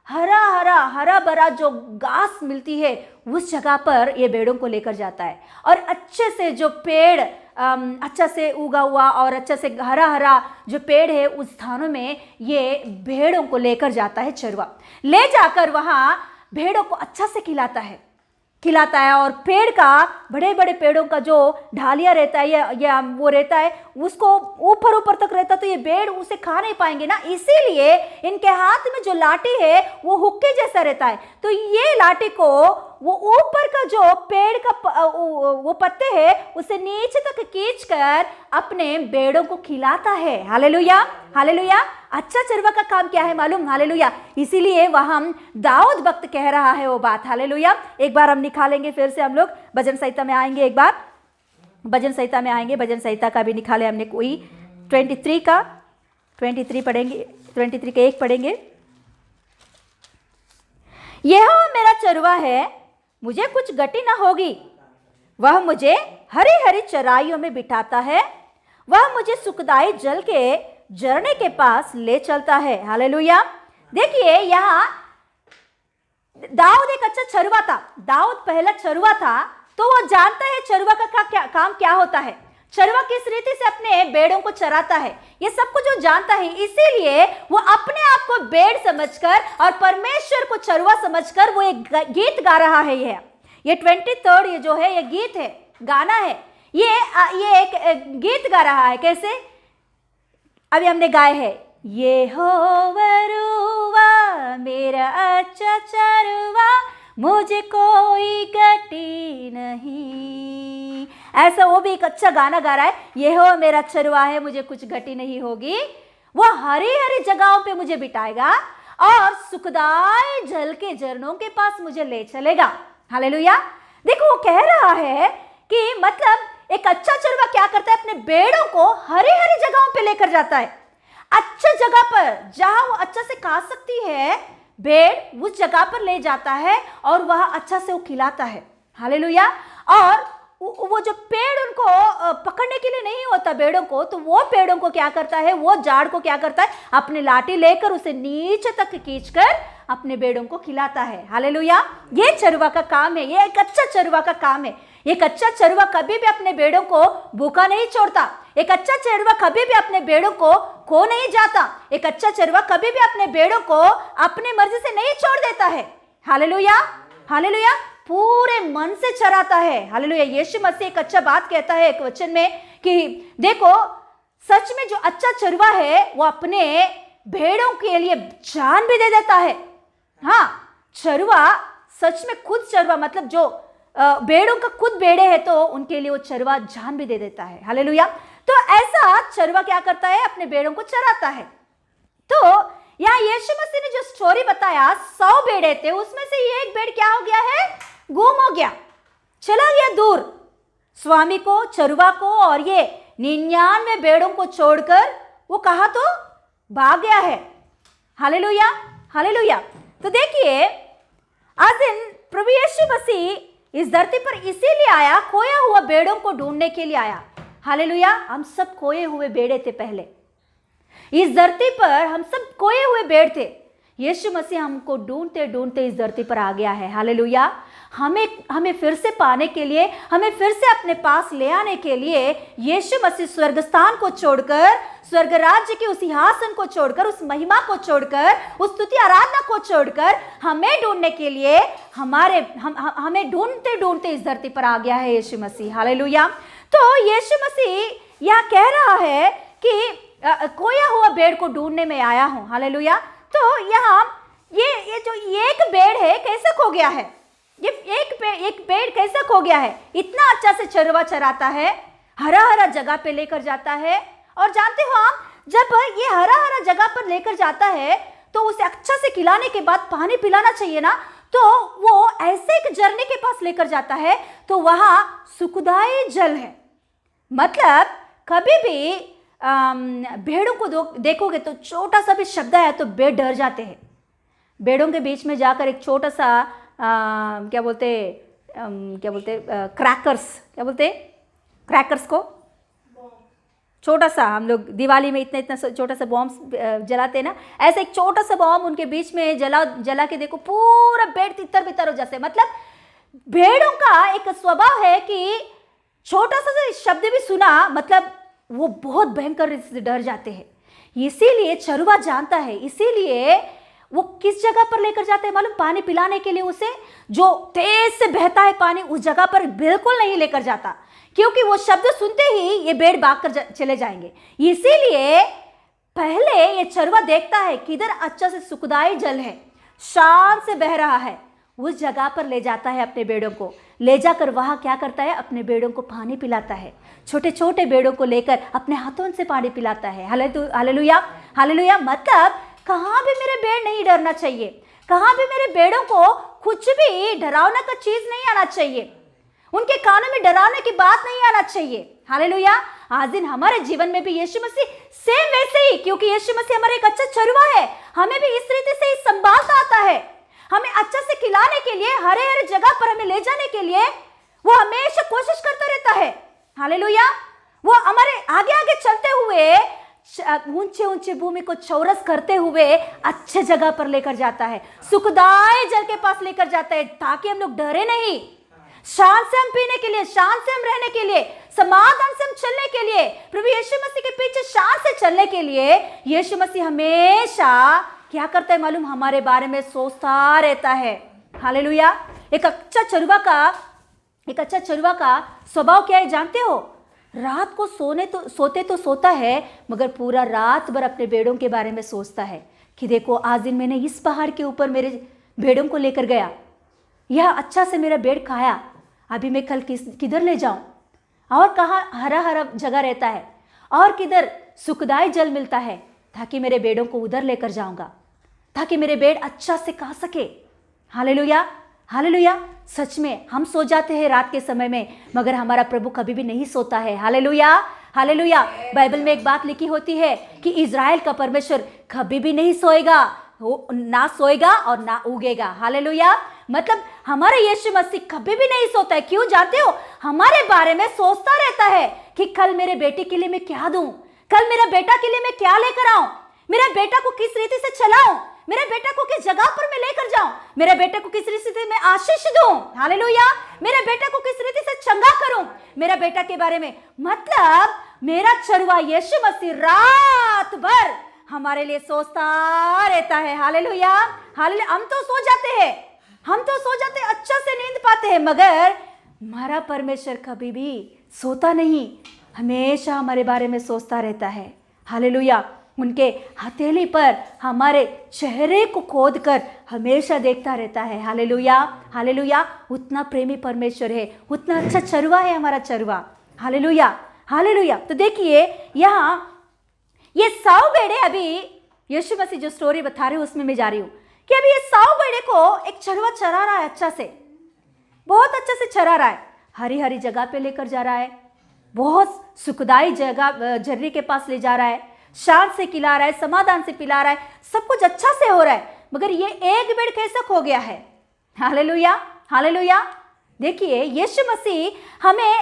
हरा भरा जो घास मिलती है उस जगह पर ये भेड़ों को लेकर जाता है। और अच्छे से जो पेड़ अच्छा से उगा हुआ और अच्छा से हरा जो पेड़ है उस स्थानों में ये भेड़ों को लेकर जाता है चरवा। ले जाकर वहाँ भेड़ों को अच्छा से खिलाता है और पेड़ का, बड़े बड़े पेड़ों का जो ढालिया रहता है या वो रहता है उसको ऊपर तक रहता, तो ये भेड़ उसे खा नहीं पाएंगे ना, इसीलिए इनके हाथ में जो लाठी है वो हुक्के जैसा रहता है। तो ये लाठी को वो ऊपर का जो पेड़ का वो पत्ते है उसे नीचे तक खींचकर अपने भेड़ों को खिलाता है। Hallelujah, hallelujah. अच्छा चरवा का काम क्या है मालूम? हालेलुया। इसीलिए वहां दाऊद भक्त कह रहा है वो बात। हालेलुया। एक बार हम निकालेंगे, फिर से हम लोग भजन संहिता में आएंगे, एक बार भजन संहिता में आएंगे। भजन संहिता का भी निकाले हमने कोई 23 पढ़ेंगे, 23 के 1 पढ़ेंगे। यहोवा मेरा चरवा है, मुझे कुछ गति न होगी। वह मुझे हरी हरी चराइयों में बिठाता है, वह मुझे सुखदाई जल के झरने के पास ले चलता है। हालेलुया। देखिए यहाँ दाऊद एक अच्छा चरवा था। दाऊद पहला चरवा था, तो वो जानता है चरवा का काम क्या होता है, चरवा किस रीति से अपने भेड़ों को चराता है, ये सब कुछ जो जानता है। इसीलिए वो अपने आप को भेड़ समझकर और परमेश्वर को चरवा समझकर वो एक गीत गा रहा है। ये 23 ये जो है ये गीत है, गाना है। ये एक गीत गा रहा है। कैसे? अभी हमने गाए हैं, यहोवा मेरा अच्छा चरवा, मुझे कोई गति नहीं। ऐसा वो भी एक अच्छा गाना गा रहा है, यहोवा मेरा चरवा है, मुझे कुछ गति नहीं होगी। वो हरी हरी जगहों पे मुझे बिठाएगा और सुखदाई जल के झरनों के पास मुझे ले चलेगा। हालेलुया। देखो वो कह रहा है कि मतलब एक अच्छा चरवा क्या करता है, अपने भेड़ों को हरी हरी जगहों पे लेकर जाता है, अच्छे जगह पर जहां वो अच्छा से खा सकती है भेड़, उस जगह पर ले जाता है और वह अच्छा से वो खिलाता है। हालेलुया। और वो जो पेड़ उनको पकड़ने के लिए नहीं होता भेड़ों को, तो वो पेड़ों को क्या करता है, वो झाड़ को क्या करता है, अपनी लाठी लेकर उसे नीचे तक खींचकर अपने भेड़ों को खिलाता है। हालेलुया। ये चरवा का काम है, ये एक अच्छा चरवा का काम है। एक अच्छा चरवा कभी भी अपने भेड़ों को भूखा नहीं छोड़ता। एक अच्छा चरवा कभी भी अपने भेड़ों को खो नहीं जाता। एक अच्छा चरवा कभी भी अपने भेड़ों को अपनी मर्जी से नहीं छोड़ देता है। Hallelujah, hallelujah. पूरे मन से चराता है। हालेलुया। यीशु मसीह एक अच्छा बात कहता है एक वचन में कि देखो सच में जो अच्छा चरवा है वो अपने भेड़ों के लिए जान भी दे देता है। हाँ, चरवा सच में खुद चरवा, मतलब जो भेड़ों का खुद भेड़े हैं तो उनके लिए वो चरवा जान भी दे देता है। हालेलुया। तो ऐसा चरवा क्या करता है, अपने भेड़ों को चराता है। तो यहाँ यीशु मसीह ने जो स्टोरी बताया, 100 भेड़े थे, उसमें से एक भेड़ क्या हो गया है, गुम हो गया, चला गया दूर स्वामी को, चरवा को, और ये 99 भेड़ों को छोड़कर वो कहा तो भाग गया है। Hallelujah, hallelujah. तो देखिए आज दिन प्रभु यीशु मसीह इस धरती पर इसीलिए आया, खोया हुआ भेड़ों को ढूंढने के लिए आया। हालेलुया। हम सब खोए हुए भेड़े थे पहले इस धरती पर, हम सब खोए हुए भेड़ थे। यीशु मसीह हमको ढूंढते ढूंढते इस धरती पर आ गया है। हालेलुया। हमें फिर से पाने के लिए, हमें फिर से अपने पास ले आने के लिए यीशु मसीह स्वर्ग स्थान को छोड़कर, स्वर्ग राज्य के उस सिंहासन को छोड़कर, उस महिमा को छोड़कर, उस स्तुति आराधना को छोड़कर हमें ढूंढने के लिए हमें ढूंढते ढूंढते इस धरती पर आ गया है यीशु मसीह। हालेलुया। तो यीशु मसीह यह कह रहा है कि खोया हुआ भेड़ को ढूंढने में आया हूं। हालेलुया। तो यहाँ ये जो एक भेड़ है कैसे खो गया है, ये एक भेड़ कैसे खो गया है? इतना अच्छा से चरवा चराता है, हरा हरा जगह पे लेकर जाता है, और जानते हो आप, जब ये हरा हरा जगह पर लेकर जाता है तो उसे अच्छा से खिलाने के बाद पानी पिलाना चाहिए ना, तो वो ऐसे एक झरने के पास लेकर जाता है तो वहां सुखदाई जल है। मतलब कभी भी भेड़ों को देखोगे तो छोटा सा भी शब्द है तो भेड़ डर जाते हैं। भेड़ों के बीच में जाकर एक छोटा सा क्या बोलते क्रैकर्स को, छोटा सा, हम लोग दिवाली में इतना छोटा सा बॉम्ब जलाते हैं ना, ऐसे एक छोटा सा बॉम्ब उनके बीच में जला के देखो, पूरा भेड़ तितर बितर हो जाते। मतलब भेड़ों का एक स्वभाव है कि छोटा सा शब्द भी सुना मतलब वो बहुत भयंकर से डर जाते हैं। इसीलिए चरवा जानता है, इसीलिए वो किस जगह पर लेकर जाते हैं मालूम? पानी पिलाने के लिए उसे, जो तेज से बहता है पानी, उस जगह पर बिल्कुल नहीं लेकर जाता, क्योंकि वो शब्द सुनते ही ये भेड़ भाग कर चले जाएंगे। इसीलिए पहले ये चरवा देखता है किधर अच्छा से सुखदाई जल है, शान से बह रहा है, उस जगह पर ले जाता है अपने भेड़ों को। ले जाकर वहां क्या करता है? अपने भेड़ों को पानी पिलाता है। छोटे छोटे भेड़ों को लेकर अपने हाथों से पानी पिलाता है। Hallelujah, hallelujah. मतलब कहाँ भी मेरे भेड़ नहीं डरना चाहिए, कहाँ भी मेरे भेड़ों को कुछ भी डरावना का चीज नहीं आना चाहिए, उनके कानों में डराने की बात नहीं आना चाहिए। हालेलुया। आज दिन हमारे जीवन में भी यीशु मसीह सेम वैसे ही, क्योंकि यीशु मसीह हमारा एक अच्छा चरवा है, हमें भी इस रीति से संभालता आता है। हमें अच्छा से खिलाने के लिए, हरे हरे जगह पर हमें ले जाने के लिए वो हमेशा कोशिश करता रहता है। हालेलुया। वो हमारे आगे आगे चलते हुए, ऊंचे ऊंचे भूमि को चौरस करते हुए अच्छे जगह पर लेकर जाता है, सुखदाई जल के पास लेकर जाता है, ताकि हम लोग डरे नहीं, शान से हम पीने के लिए, शान से हम रहने के लिए, समाधान से हम चलने के लिए, प्रभु यीशु मसीह के पीछे शान से चलने के लिए यीशु मसीह हमेशा क्या करता है मालूम? हमारे बारे में सोचता रहता है। हालेलुया। एक अच्छा चरवा का स्वभाव क्या है जानते हो? रात को सोते तो सोता है, मगर पूरा रात भर अपने भेड़ों के बारे में सोचता है कि देखो आज दिन मैंने इस पहाड़ के ऊपर मेरे भेड़ों को लेकर गया, यह अच्छा से मेरा भेड़ खाया, अभी मैं कल किधर ले जाऊं, और कहाँ हरा हरा जगह रहता है, और किधर सुखदाई जल मिलता है, ताकि मेरे भेड़ों को उधर लेकर जाऊंगा, ताकि मेरे भेड़ अच्छा से खा सके। Hallelujah, hallelujah. सच में हम सो जाते हैं रात के समय में, मगर हमारा प्रभु कभी भी नहीं सोता है। Hallelujah, hallelujah. बाइबल में एक बात लिखी होती है कि इज़राइल का परमेश्वर कभी भी नहीं सोएगा, ना सोएगा और ना उगेगा। हालेलुया। मतलब हमारा यीशु मसीह कभी भी नहीं सोता है। क्यों जानते हो? हमारे बारे में सोचता रहता है कि कल मेरे बेटे के लिए मैं क्या दूं, कल मेरा बेटा के लिए मैं क्या लेकर आऊं, मेरा बेटा को किस रीति से चलाऊं, मेरे बेटे को किस जगह पर मैं लेकर जाऊं, मेरे बेटे को किस रीति में आशीष दूं। हालेलुया। मेरे बेटे को किस रीति से चंगा करूं, मेरा बेटा के बारे में। मतलब मेरा चरवा यीशु मसीह रात भर हमारे लिए सोचता रहता है। Hallelujah, hallelujah. हम तो सो जाते हैं, अच्छा से नींद पाते हैं, मगर हमारा परमेश्वर कभी भी सोता नहीं, हमेशा हमारे बारे में सोचता रहता है। हालेलुया। उनके हथेली पर हमारे चेहरे को खोदकर हमेशा देखता रहता है। Hallelujah, hallelujah. उतना प्रेमी परमेश्वर है, उतना अच्छा चरवा है हमारा चरवा। Hallelujah, hallelujah. तो देखिए यहाँ ये 100 भेड़े, अभी यीशु मसीह जो स्टोरी बता रहे हो उसमें मैं जा रही हूँ कि अभी ये 100 भेड़े को एक चरवा चरा रहा है, अच्छा से, बहुत अच्छा से चरा रहा है, हरी हरी जगह पे लेकर जा रहा है, बहुत सुखदाई जगह झरने के पास ले जा रहा है, शान से खिला रहा है, समाधान से पिला रहा है, सब कुछ अच्छा से हो रहा है, मगर ये एक भेड़ कैसा खो गया है। Hallelujah, hallelujah. देखिए यीशु मसीह हमें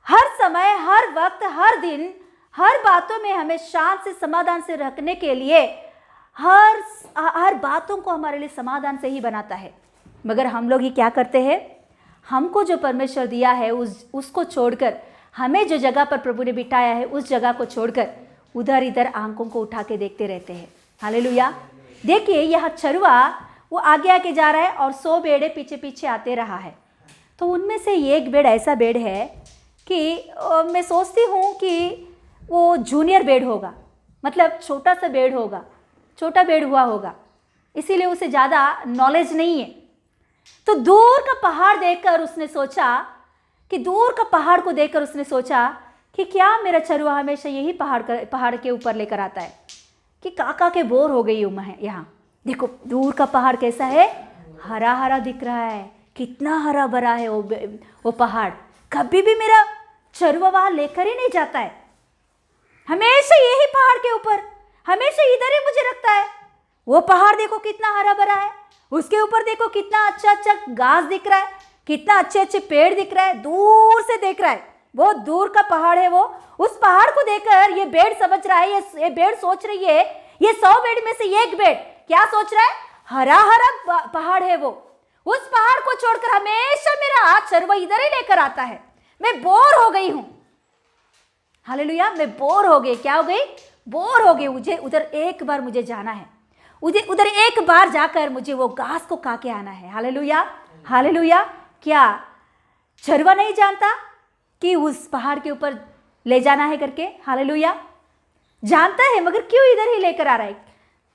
हर समय, हर वक्त, हर दिन, हर बातों में हमें शान से, समाधान से रखने के लिए हर बातों को हमारे लिए समाधान से ही बनाता है। मगर हम लोग ही क्या करते हैं, हमको जो परमेश्वर दिया है उसको छोड़कर, हमें जो जगह पर प्रभु ने बिठाया है उस जगह को छोड़कर उधर इधर आंखों को उठा के देखते रहते हैं। हालेलुया। देखिए यह चरवा वो आगे आगे जा रहा है और 100 भेड़ें पीछे पीछे आते रहा है। तो उनमें से एक भेड़ ऐसा भेड़ है कि मैं सोचती हूँ कि वो जूनियर भेड़ होगा, मतलब छोटा सा भेड़ होगा, छोटा भेड़ हुआ होगा, इसीलिए उसे ज़्यादा नॉलेज नहीं है। तो दूर का पहाड़ देखकर उसने सोचा कि क्या मेरा चरवा हमेशा यही पहाड़ के ऊपर लेकर आता है कि काका के बोर हो गई हूँ मैं यहाँ। देखो दूर का पहाड़ कैसा है, हरा हरा दिख रहा है, कितना हरा भरा है वो पहाड़। कभी भी मेरा चरवा वहाँ लेकर ही नहीं जाता है, हमेशा यही पहाड़ के ऊपर, हमेशा इधर ही मुझे रखता है। वो पहाड़ देखो कितना हरा भरा है, उसके ऊपर देखो कितना अच्छा अच्छा घास दिख रहा है, कितना अच्छे अच्छे पेड़ दिख रहा है, दूर से देख रहा है, बहुत दूर का पहाड़ है वो। उस पहाड़ को देखकर ये भेड़ समझ रहा है, ये भेड़ सोच रही है, ये 100 भेड़ में से एक भेड़ क्या सोच रहा है, हरा हरा पहाड़ है वो, उस पहाड़ को छोड़कर हमेशा मेरा चरवा इधर ही लेकर आता है, मैं बोर हो गई हूं। हालेलुया। मैं बोर हो गई, क्या हो गई, बोर हो गई, मुझे उधर एक बार मुझे जाना है, उधर एक बार जाकर मुझे वो घास को खा के आना है। Hallelujah hallelujah. क्या चरवा नहीं जानता कि उस पहाड़ के ऊपर ले जाना है करके? हालेलुया। जानता है, मगर क्यों इधर ही लेकर आ रहा है?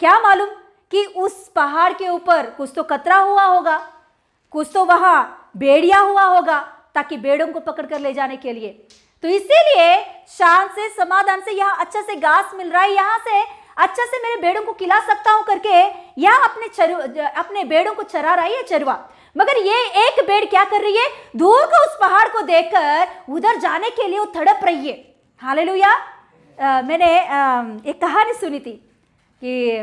क्या मालूम कि उस पहाड़ के ऊपर कुछ तो खतरा हुआ होगा, कुछ तो वहां भेड़िया हुआ होगा, ताकि भेड़ों को पकड़ कर ले जाने के लिए। तो इसीलिए शान से समाधान से यहाँ अच्छा से घास मिल रहा है, यहाँ से अच्छा से मेरे भेड़ों को खिला सकता हूं करके यहाँ अपने भेड़ों को चरा रहा है ये चरवा। मगर ये एक भेड़ क्या कर रही है, दूर का उस पहाड़ को देखकर उधर जाने के लिए वो तड़प रही है। हालेलुया। मैंने एक कहानी सुनी थी कि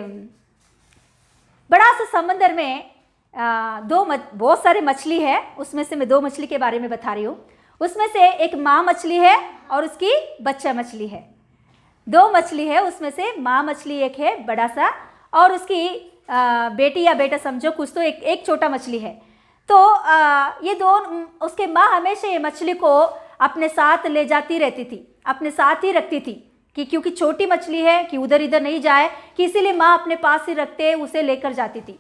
बड़ा सा समंदर में बहुत सारे मछली है, उसमें से मैं 2 मछली के बारे में बता रही हूँ। उसमें से एक माँ मछली है और उसकी बच्चा मछली है। 2 मछली है, उसमें से माँ मछली एक है बड़ा सा, और उसकी बेटी या बेटा समझो कुछ तो एक छोटा मछली है। तो ये दोनों, उसके माँ हमेशा ये मछली को अपने साथ ले जाती रहती थी, अपने साथ ही रखती थी, कि क्योंकि छोटी मछली है कि उधर इधर नहीं जाए, कि इसीलिए माँ अपने पास ही रखते उसे लेकर जाती थी।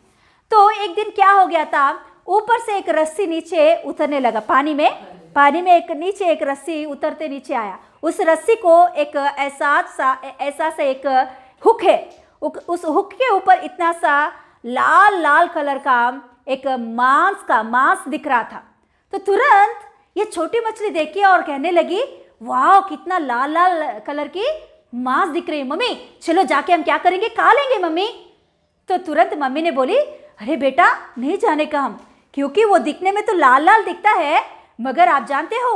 तो एक दिन क्या हो गया था, ऊपर से एक रस्सी नीचे उतरने लगा, पानी में एक रस्सी उतरते नीचे आया। उस रस्सी को एक ऐसा सा एक हुक है, उस हुक के ऊपर इतना सा लाल कलर का एक मांस दिख रहा था। तो तुरंत ये छोटी मछली देखी और कहने लगी, वाह कितना लाल कलर की मांस दिख रही है, मम्मी चलो जाके हम क्या करेंगे, खा लेंगे मम्मी। तो तुरंत मम्मी ने बोली, अरे बेटा नहीं जाने का हम, क्योंकि वो दिखने में तो लाल दिखता है, मगर आप जानते हो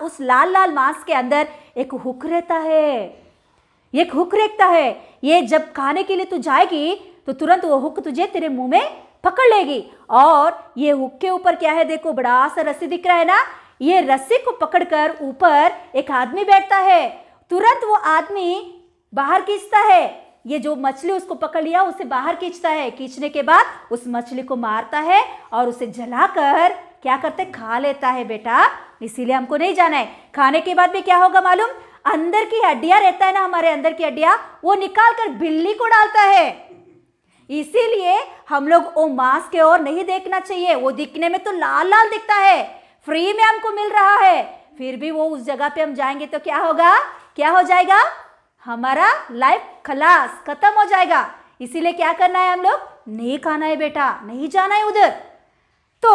उस लाल मांस के अंदर एक हुक रहता है, ये जब खाने के लिए तू जाएगी तो तुरंत वो हुक तुझे तेरे मुंह में पकड़ लेगी। और ये हुक के ऊपर क्या है, देखो बड़ा सा रस्सी दिख रहा है ना, ये रस्सी को पकड़कर ऊपर एक आदमी बैठता है, तुरंत वो आदमी बाहर खींचता है, ये जो मछली उसको पकड़ लिया उसे बाहर खींचता है, खींचने के बाद उस मछली को मारता है और उसे जलाकर क्या करते, खा लेता है बेटा। इसीलिए हमको नहीं जाना है। खाने के बाद भी क्या होगा मालूम, अंदर की हड्डियां रहता है ना, हमारे अंदर की हड्डियां, वो निकाल कर बिल्ली को डालता है। इसीलिए हम लोग वो मांस के ओर नहीं देखना चाहिए, वो दिखने में तो लाल दिखता है, फ्री में हमको मिल रहा है, फिर भी वो उस जगह पे हम जाएंगे तो क्या होगा, क्या हो जाएगा, हमारा लाइफ खलास खत्म हो जाएगा। इसीलिए क्या करना है, हम लोग नहीं खाना है बेटा, नहीं जाना है उधर। तो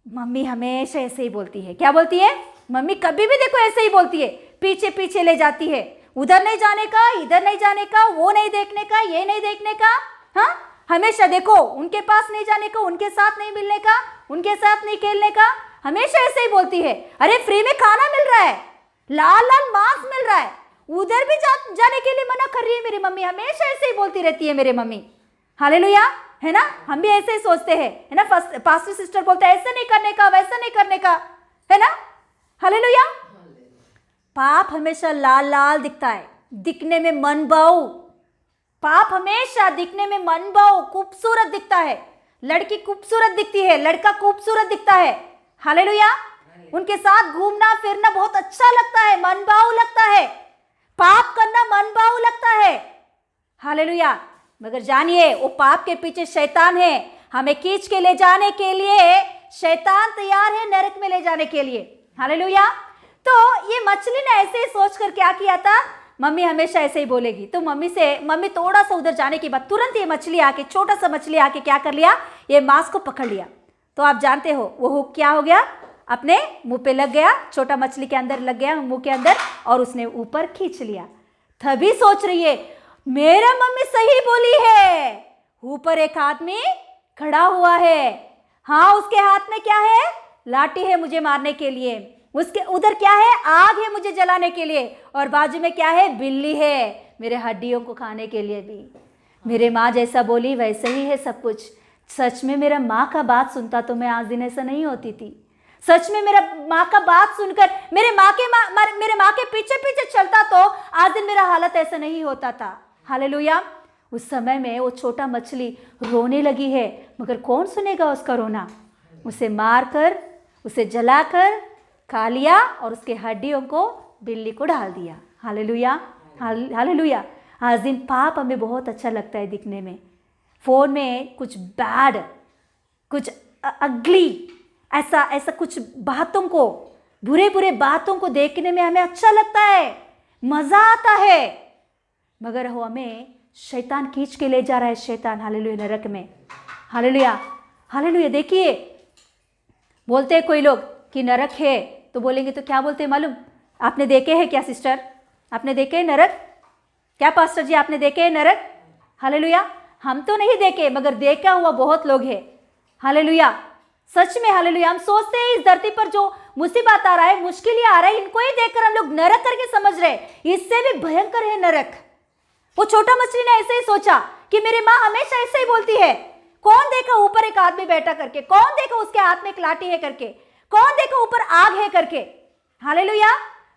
मम्मी हमेशा ऐसे ही बोलती है, क्या बोलती है, मम्मी कभी भी देखो ऐसे ही बोलती है, पीछे पीछे ले जाती है, उधर नहीं जाने का, इधर नहीं जाने का, वो नहीं देखने का, ये नहीं देखने का। हाँ, हमेशा देखो उनके पास नहीं जाने का, उनके साथ नहीं मिलने का, उनके साथ नहीं खेलने का, हमेशा ऐसे ही बोलती है। अरे फ्री में खाना मिल रहा है, लाल मांस मिल रहा है, उधर भी जाने के लिए मना कर रही है मेरी मम्मी, हमेशा ऐसे ही बोलती रहती है मेरी मम्मी। हालेलुया, है ना, हम भी ऐसे ही सोचते हैं, है ना, पास्टर सिस्टर बोलते हैं ऐसे नहीं करने का, वैसा नहीं करने का, है ना। हालेलुया। पाप हमेशा लाल दिखता है, दिखने में मन भाऊ, पाप हमेशा दिखने में मनभाव खूबसूरत दिखता है, लड़की खूबसूरत दिखती है, लड़का खूबसूरत दिखता है। हालेलुया। उनके साथ घूमना फिरना बहुत अच्छा लगता है, मनभाव लगता है, पाप करना मनभाव लगता है। हालेलुया। मगर जानिए वो पाप के पीछे शैतान है, हमें खींच के ले जाने के लिए शैतान तैयार है, नरक में ले जाने के लिए। हालेलुया। तो ये मछली ने ऐसे ही सोच कर क्या किया था, मम्मी हमेशा ऐसे ही बोलेगी, तो मम्मी थोड़ा सा उधर जाने के बाद तुरंत ये मछली आके, छोटा सा मछली आके क्या कर लिया, ये मांस को पकड़ लिया। तो आप जानते हो वो हुक क्या हो गया, अपने मुंह पे लग गया, छोटा मछली के अंदर लग गया, मुंह के अंदर, और उसने ऊपर खींच लिया। तभी सोच रही है मेरा मम्मी सही बोली है, ऊपर एक आदमी खड़ा हुआ है, हाँ उसके हाथ में क्या है, लाठी है मुझे मारने के लिए, उसके उधर क्या है, आग है मुझे जलाने के लिए, और बाजू में क्या है, बिल्ली है मेरे हड्डियों को खाने के लिए भी। मेरे माँ जैसा बोली वैसे ही है सब कुछ। सच में मेरा माँ का बात सुनता तो मैं आज दिन ऐसा नहीं होती थी। सच में मेरा माँ का बात सुनकर मेरे माँ के पीछे पीछे चलता तो आज दिन मेरा हालत ऐसा नहीं होता था। हालेलुया। उस समय में वो छोटा मछली रोने लगी है, मगर कौन सुनेगा उसका रोना। उसे मारकर, उसे जलाकर खा लिया और उसके हड्डियों को बिल्ली को डाल दिया। हालेलुया। हालेलुया। आज दिन पाप हमें बहुत अच्छा लगता है दिखने में, फोन में कुछ बैड, कुछ अगली, ऐसा कुछ बातों को, बुरे बुरे बातों को देखने में हमें अच्छा लगता है, मजा आता है, मगर वो हमें शैतान खींच के ले जा रहा है, शैतान। हालेलुया। नरक में। हालेलुया। हालेलुया। देखिए बोलते हैं कोई लोग कि नरक है, तो बोलेंगे तो क्या बोलते हैं मालूम, आपने देखे हैं क्या सिस्टर, आपने देखे हैं नरक, क्या पास्टर जी आपने देखे हैं नरक। हालेलुया। हम तो नहीं देखे, मगर देखा हुआ बहुत लोग हैं। हालेलुया। सच में। हालेलुया। हम सोचते हैं इस धरती पर जो मुसीबत आ रहा है, मुश्किल आ रहा है, इनको ही देखकर हम लोग नरक करके समझ रहे, इससे भी भयंकर है नरक। वो छोटा मछली ने ऐसे ही सोचा कि मेरी माँ हमेशा ऐसे ही बोलती है, कौन देखा ऊपर एक आदमी बैठा करके, कौन देखा उसके हाथ में एक लाठी है करके, कौन देखा ऊपर आग है करके। हालेलुया।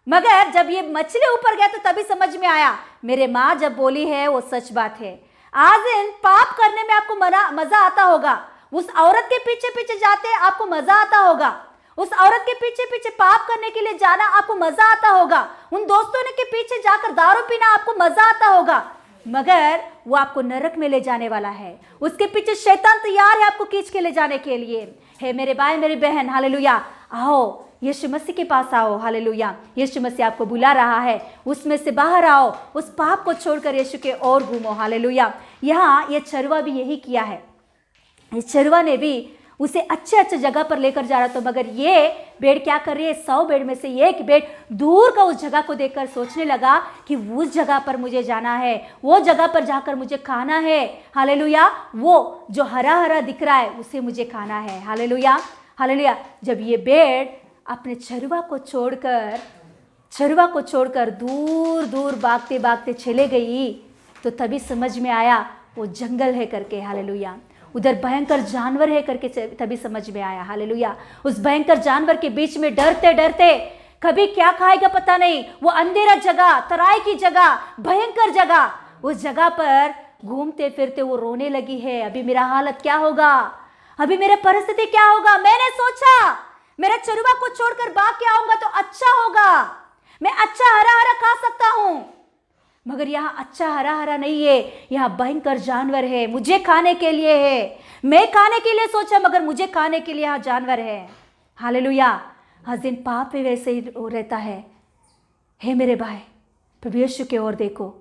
मगर जब ये मछली ऊपर गया तो तभी समझ में आया, मेरे माँ जब बोली है वो सच बात है। आज इन पाप करने में आपको मजा आता होगा, उस औरत के पीछे पीछे जाते आपको मजा आता होगा, उस औरत के पीछे पीछे पाप करने के लिए जाना आपको मजा आता होगा, उन दोस्तों के पीछे जाकर दारू पीना आपको मजा आता होगा, मगर वो आपको नरक में ले जाने वाला है। उसके पीछे शैतान तैयार है आपको खींच के ले जाने के लिए। हे मेरे भाई मेरी बहन, हालेलुया, आओ यीशु मसीह के पास आओ। हालेलुया। यीशु मसीह आपको बुला रहा है, उसमें से बाहर आओ, उस पाप को छोड़कर यीशु के ओर घूमो। हालेलुया। यहाँ ये चरवा भी यही किया है, इस चरवा ने भी उसे अच्छे जगह पर लेकर जा रहा था, मगर ये भेड़ क्या कर रही है, 100 भेड़ में से एक भेड़ दूर का उस जगह को देखकर सोचने लगा कि उस जगह पर मुझे जाना है, वो जगह पर जाकर मुझे खाना है। हालेलुया। वो जो हरा हरा दिख रहा है उसे मुझे खाना है। हालेलुया। हालेलुया। जब ये भेड़ अपने चरवा को छोड़कर दूर दूर भागते भागते चले गई, तो तभी समझ में आया वो जंगल है करके। हालेलुया। उधर भयंकर जानवर है करके तभी समझ में आया। हालेलुया। उस भयंकर जानवर के बीच में डरते डरते, कभी क्या खाएगा पता नहीं, वो अंधेरा जगह, तराई की जगह, भयंकर जगह, उस जगह पर घूमते फिरते वो रोने लगी है, अभी मेरा हालत क्या होगा, अभी मेरा परिस्थिति क्या होगा। मैंने सोचा मेरा चरवा को छोड़कर भाग के आऊंगा तो अच्छा होगा, मैं अच्छा हरा हरा खा सकता हूं, मगर यहाँ अच्छा हरा हरा नहीं है, यहाँ भयंकर जानवर है, मुझे खाने के लिए है। मैं खाने के लिए सोचा, मगर मुझे खाने के लिए यहाँ जानवर है। हालेलुया। हर दिन पाप में वैसे ही रहता है। हे मेरे भाई, प्रभु यीशु की ओर देखो।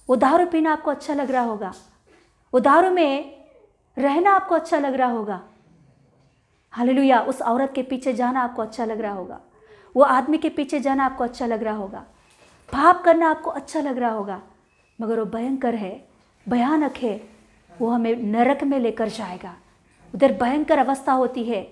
वो दारू पीना आपको अच्छा लग रहा होगा, वो दारू में रहना आपको अच्छा लग रहा होगा। हालेलुया। उस औरत के पीछे जाना आपको अच्छा लग रहा होगा, वो आदमी के पीछे जाना आपको अच्छा लग रहा होगा, पाप करना आपको अच्छा लग रहा होगा, मगर वो भयंकर है, भयानक है, वो हमें नरक में लेकर जाएगा। उधर भयंकर अवस्था होती है,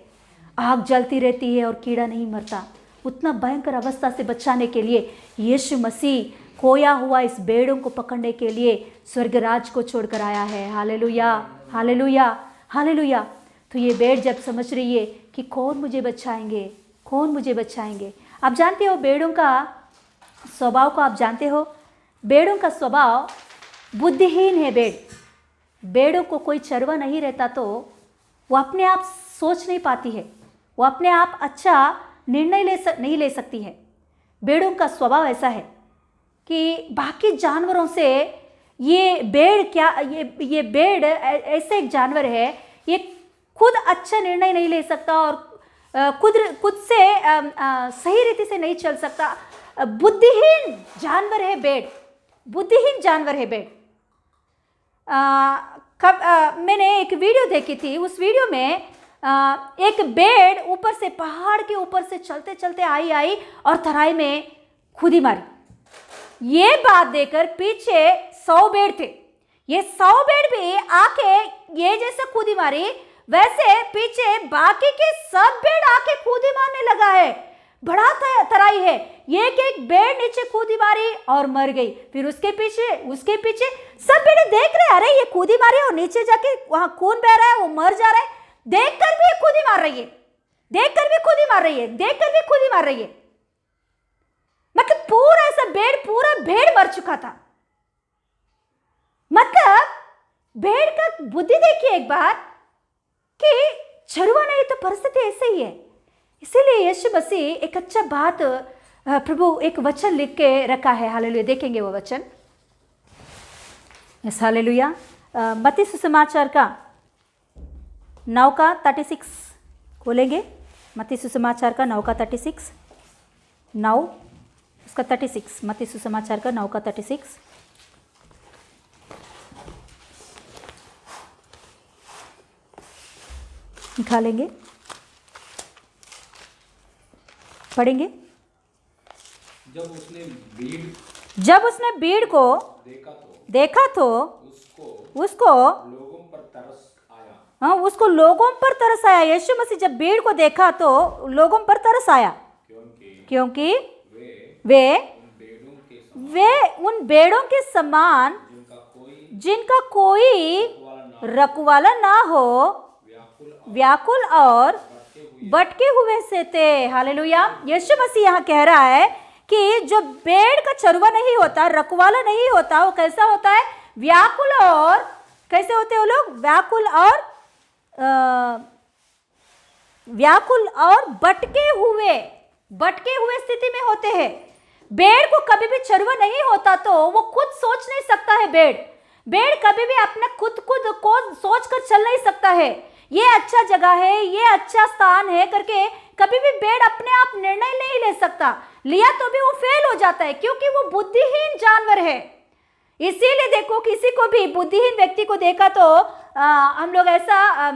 आग जलती रहती है और कीड़ा नहीं मरता। उतना भयंकर अवस्था से बचाने के लिए यीशु मसीह खोया हुआ इस भेड़ों को पकड़ने के लिए स्वर्गराज को छोड़कर आया है। हालेलुया। हालेलुया। हालेलुया। तो ये भेड़ जब समझ रही है कि कौन मुझे बचाएंगे, कौन मुझे बचाएंगे। आप जानते हो भेड़ों का स्वभाव को, आप जानते हो भेड़ों का स्वभाव बुद्धिहीन है भेड़। भेड़ों को कोई चरवा नहीं रहता तो वो अपने आप सोच नहीं पाती है, वो अपने आप अच्छा निर्णय नहीं ले सकती है। भेड़ों का स्वभाव ऐसा है कि बाकी जानवरों से ये भेड़ क्या, ये भेड़ ऐसे एक जानवर है, ये खुद अच्छा निर्णय नहीं ले सकता और खुद से सही रीति से नहीं चल सकता। बुद्धिहीन जानवर है भेड़, बुद्धिहीन जानवर है भेड़। मैंने एक वीडियो देखी थी, उस वीडियो में एक भेड़ ऊपर से, पहाड़ के ऊपर से चलते चलते आई और तराई में खुदी मारी। ये बात देखकर पीछे 100 भेड़ थे, ये 100 भेड़ भी आके ये जैसे खुदी मारी, वैसे पीछे बाकी के सब भेड़ आके खुदी मारने लगा है। बड़ा तराई है, एक भेड़ नीचे कूदी मारी और मर गई। फिर उसके पीछे सब भेड़े देख रहे, अरे ये कूदी मारी और नीचे जाके वहां खून बह रहा है, वो मर जा रहा है, देखकर भी कूदी मार रही है, देखकर भी कूदी मार रही है, देखकर भी कूदी मार रही है। मतलब पूरा भेड़ मर चुका था। मतलब भेड़ का बुद्धि देखिए एक बार कि चरवा नहीं तो परिस्थिति ऐसे ही है। इसीलिए यीशु मसीह एक अच्छा बात, प्रभु एक वचन लिख के रखा है। हालेलुया, देखेंगे वो वचन। Yes, hallelujah. मत्ती सुसमाचार का 9 का 36 खोलेंगे। मत्ती सुसमाचार का 9 का 36, 9 उसका 36, मत्ती सुसमाचार का 9 का 36। निकालेंगे, पढ़ेंगे। जब उसने भीड़ को देखा तो उसको लोगों पर तरस आया। हाँ, उसको लोगों पर तरस आया। यीशु मसीह जब भीड़ को देखा तो लोगों पर तरस आया, क्योंकि वे उन भेड़ों के समान जिनका कोई रखवाला ना हो, व्याकुल और भटके हुए से थे। हालेलुया। यीशु मसीह यहाँ कह रहा है कि जो भेड़ का चरवा नहीं होता, रखवाला नहीं होता, वो कैसा होता है? व्याकुल। और कैसे होते हैं वो लोग? व्याकुल और भटके हुए स्थिति में होते हैं। भेड़ को कभी भी चरवा नहीं होता तो वो खुद सोच नहीं सकता है। भेड़ कभी भी अपना खुद को सोच कर चल नहीं सकता है, ये अच्छा जगह है, ये अच्छा स्थान है करके कभी भी भेड़ अपने आप निर्णय नहीं ले सकता। लिया तो भी वो फेल हो जाता है, क्योंकि वो बुद्धिहीन जानवर है। इसीलिए देखो, किसी को भी बुद्धिहीन व्यक्ति को देखा तो हम लोग ऐसा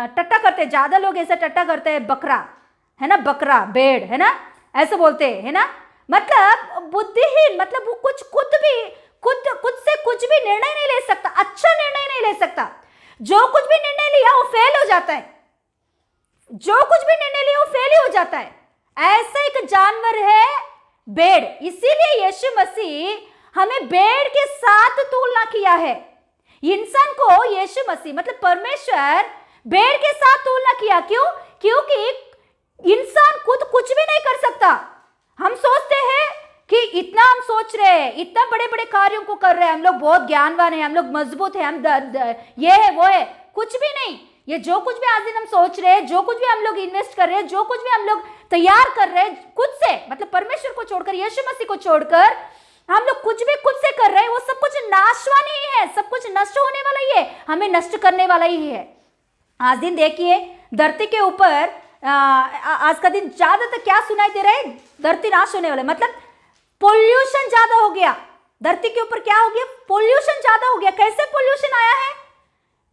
टट्टा करते, ज्यादा लोग ऐसा टट्टा करते हैं, बकरा है ना, बकरा, भेड़ है ना, ऐसे बोलते है ना। मतलब बुद्धिहीन मतलब वो खुद से कुछ भी निर्णय नहीं ले सकता, अच्छा निर्णय नहीं ले सकता। जो कुछ भी निर्णय लिया वो फेल हो जाता है, जो कुछ भी निर्णय लिया वो फेल हो जाता है। ऐसा एक जानवर है भेड़। इसीलिए यीशु मसीह हमें भेड़ के साथ तुलना किया है। इंसान को यीशु मसीह मतलब परमेश्वर भेड़ के साथ तुलना किया। क्यों? क्योंकि इंसान खुद कुछ भी नहीं कर सकता। हम सोचते हैं कि इतना हम सोच रहे हैं, इतना बड़े बड़े कार्यों को कर रहे हैं, हम लोग बहुत ज्ञानवान हैं, हम लोग मजबूत हैं, हम ये है वो है, कुछ भी नहीं। ये जो कुछ भी आज दिन हम सोच रहे हैं, जो कुछ भी हम लोग इन्वेस्ट कर रहे हैं, जो कुछ भी हम लोग तैयार कर रहे हैं खुद से, मतलब परमेश्वर को छोड़कर, यीशु मसीह को छोड़कर हम लोग कुछ भी खुद से कर रहे हैं, वो सब कुछ नाशवान ही है, सब कुछ नष्ट होने वाला ही है, हमें नष्ट करने वाला ही है। आज दिन देखिए धरती के ऊपर आज का दिन ज्यादातर क्या सुनाई दे रहा है? धरती नाश होने वाला, मतलब पोल्यूशन ज्यादा हो गया। धरती के ऊपर क्या हो गया? पोल्यूशन ज्यादा हो गया। कैसे पोल्यूशन आया है?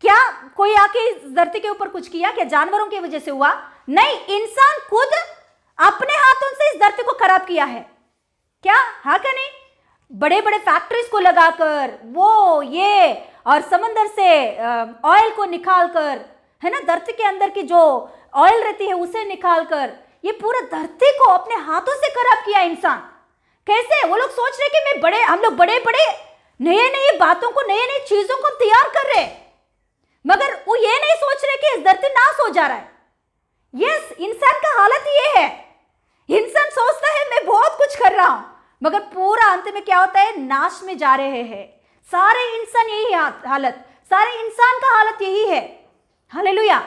क्या कोई आके इस धरती के ऊपर कुछ किया? क्या जानवरों की वजह से हुआ? नहीं, इंसान खुद अपने हाथों से इस धरती को खराब किया है। क्या? हाँ क्या नहीं? बड़े बड़े फैक्ट्रीज को लगाकर वो ये और समंदर से ऑयल को निकालकर, है ना, धरती के अंदर की जो ऑयल रहती है उसे निकालकर ये पूरा धरती को अपने हाथों से खराब किया इंसान। कैसे? वो लोग सोच रहे कि हम लोग बड़े बड़े नए बातों को, नई चीजों को तैयार कर रहे, मगर वो ये नहीं सोच रहे कि इस धरती नाश हो जा रहा है। यस, इंसान का हालत ये है। इंसान सोचता है मैं बहुत कुछ कर रहा हूं, मगर पूरा अंत में क्या होता है? नाश में जा रहे हैं। सारे इंसान यही हालत, सारे इंसान का हालत यही है। Hallelujah,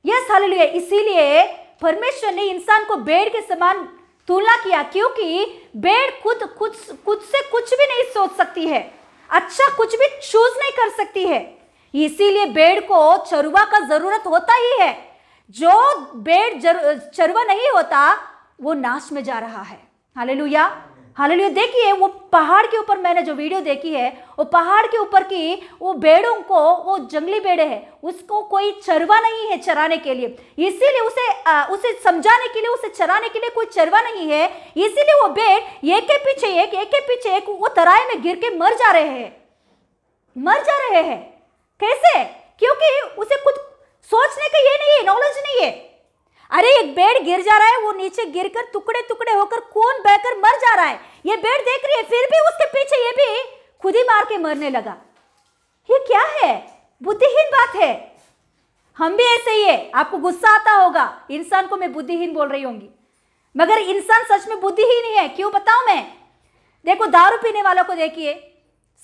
yes hallelujah. इसीलिए परमेश्वर ने इंसान को भेड़ के समान तुलना किया, क्योंकि भेड़ खुद से कुछ भी नहीं सोच सकती है, अच्छा कुछ भी चूज नहीं कर सकती है। इसीलिए भेड़ को चरवा का जरूरत होता ही है। जो भेड़ चरवा नहीं होता वो नाश में जा रहा है। Hallelujah, hallelujah. देखिए वो पहाड़ के ऊपर मैंने जो वीडियो देखी है, वो पहाड़ के ऊपर की वो भेड़ों को, वो जंगली भेड़े है, उसको कोई चरवा नहीं है चराने के लिए। इसीलिए उसे समझाने के लिए, उसे चराने के लिए कोई चरवा नहीं है। इसीलिए वो भेड़ एक के पीछे एक वो तराई में गिर के मर जा रहे हैं। कैसे? क्योंकि उसे कुछ सोचने का ये नहीं है, नॉलेज नहीं है। अरे एक भेड़ गिर जा रहा है, वो नीचे गिरकर टुकड़े टुकड़े होकर खून बहकर मर जा रहा है, ये भेड़ देख रही है, फिर भी उसके पीछे ये भी खुद ही मार के मरने लगा। ये क्या है? बुद्धिहीन बात है। हम भी ऐसे ही है। आपको गुस्सा आता होगा, इंसान को मैं बुद्धिहीन बोल रही होंगी, मगर इंसान सच में बुद्धिहीन ही है। क्यों बताऊं मैं? देखो दारू पीने वालों को देखिए,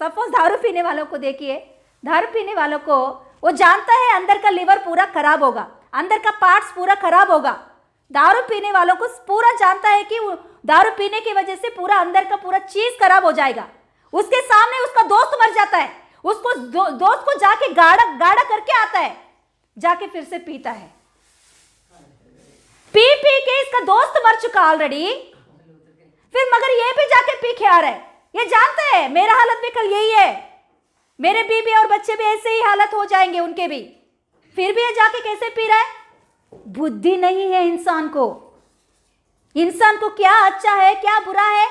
सपोज दारू पीने वालों को देखिए, दारू पीने वालों को वो जानता है अंदर का लिवर पूरा खराब होगा, अंदर का पार्ट्स पूरा खराब होगा। दारू पीने वालों को पूरा जानता है कि दारू पीने की वजह से पूरा अंदर का पूरा चीज खराब हो जाएगा। उसके सामने उसका दोस्त मर जाता है, उसको दोस्त को जाके गाड़ा करके आता है, जाके फिर से पीता है। पी के इसका दोस्त मर चुका ऑलरेडी, फिर मगर ये भी जाके पी के आ रहा है। ये जानता है मेरा हालत भी कल यही है, मेरे बीबी और बच्चे भी ऐसे ही हालत हो जाएंगे उनके भी, फिर भी ये जाके कैसे पी रहा है? बुद्धि नहीं है इंसान को क्या अच्छा है क्या बुरा है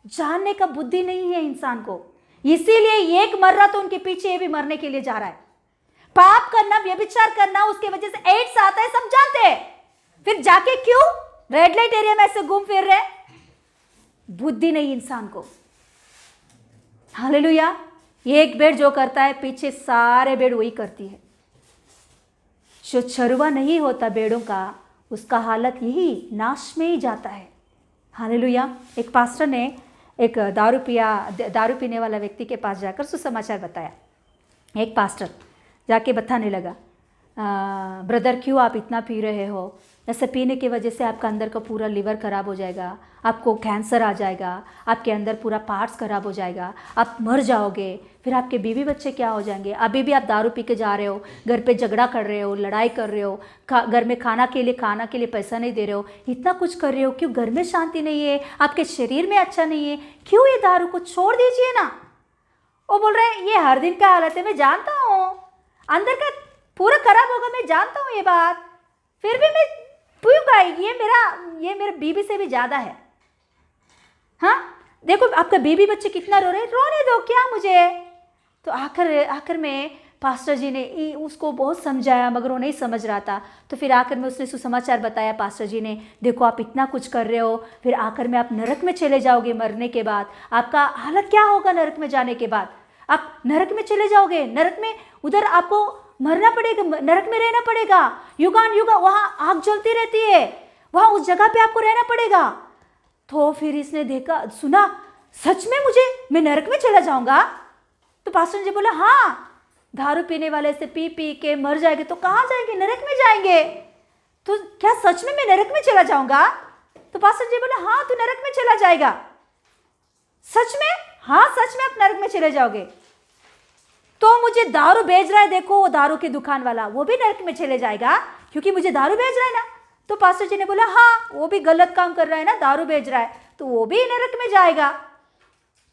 जानने का बुद्धि नहीं है इंसान को। इसीलिए एक मर रहा तो उनके पीछे ये भी मरने के लिए जा रहा है। पाप करना, व्यभिचार करना, उसके वजह से एड्स आता है, सब जानते हैं, फिर जाके क्यों रेड लाइट एरिया में ऐसे घूम फिर रहे? बुद्धि नहीं इंसान को। हालेलुया। एक भेड़ जो करता है पीछे सारे भेड़ वही करती है। जो चरवा नहीं होता भेड़ों का, उसका हालत यही नाश में ही जाता है। हालेलुया। एक पास्टर ने एक दारू पीने वाला व्यक्ति के पास जाकर सुसमाचार बताया। एक पास्टर जाके बताने लगा, ब्रदर क्यों आप इतना पी रहे हो? ऐसे पीने की वजह से आपका अंदर का पूरा लिवर खराब हो जाएगा, आपको कैंसर आ जाएगा, आपके अंदर पूरा पार्ट्स खराब हो जाएगा, आप मर जाओगे, फिर आपके बीवी बच्चे क्या हो जाएंगे? अभी भी आप दारू पी के जा रहे हो, घर पे झगड़ा कर रहे हो, लड़ाई कर रहे हो, घर में खाना के लिए पैसा नहीं दे रहे हो, इतना कुछ कर रहे हो, क्यों घर में शांति नहीं है, आपके शरीर में अच्छा नहीं है, क्यों ये दारू को छोड़ दीजिए ना। वो बोल रहे हैं ये हर दिन का हालत है, मैं जानता हूँ अंदर का पूरा खराब होगा, मैं जानता हूँ ये बात, फिर भी मैं पीऊँगा। ये मेरा बीबी से भी ज़्यादा है। हाँ देखो आपका बीबी बच्चे कितना रो रहे हैं, रोने दो, क्या मुझे। तो आखिर में पास्टर जी ने उसको बहुत समझाया, मगर वो नहीं समझ रहा था। तो फिर आखिर में उसने सुसमाचार बताया पास्टर जी ने, देखो आप इतना कुछ कर रहे हो, फिर आखिर में आप नरक में चले जाओगे। मरने के बाद आपका हालत क्या होगा? नरक में जाने के बाद आप नरक में चले जाओगे, नरक में उधर आपको मरना पड़ेगा, नरक में रहना पड़ेगा, युगान युग वहाँ आग जलती रहती है, वहाँ उस जगह पे आपको रहना पड़ेगा। तो फिर इसने देखा, सुना, सच में मैं नरक में चला जाऊंगा? तो पास्टर जी बोला हाँ, दारू पीने वाले से पी के मर जाएंगे तो कहाँ जाएंगे? नरक में जाएंगे। तो क्या सच में मैं नरक में चला जाऊंगा? तो पास्टर जी बोला हाँ, तू नरक में चला जाएगा। सच में? हाँ सच में आप नरक में चले जाओगे। तो मुझे दारू बेच रहा है, देखो वो दारू की दुकान वाला, वो भी नरक में चले जाएगा क्योंकि मुझे दारू बेच रहा है ना। तो पास्टर जी ने बोला हाँ, वो भी गलत काम कर रहा है ना, दारू बेच रहा है, तो वो भी नरक में जाएगा।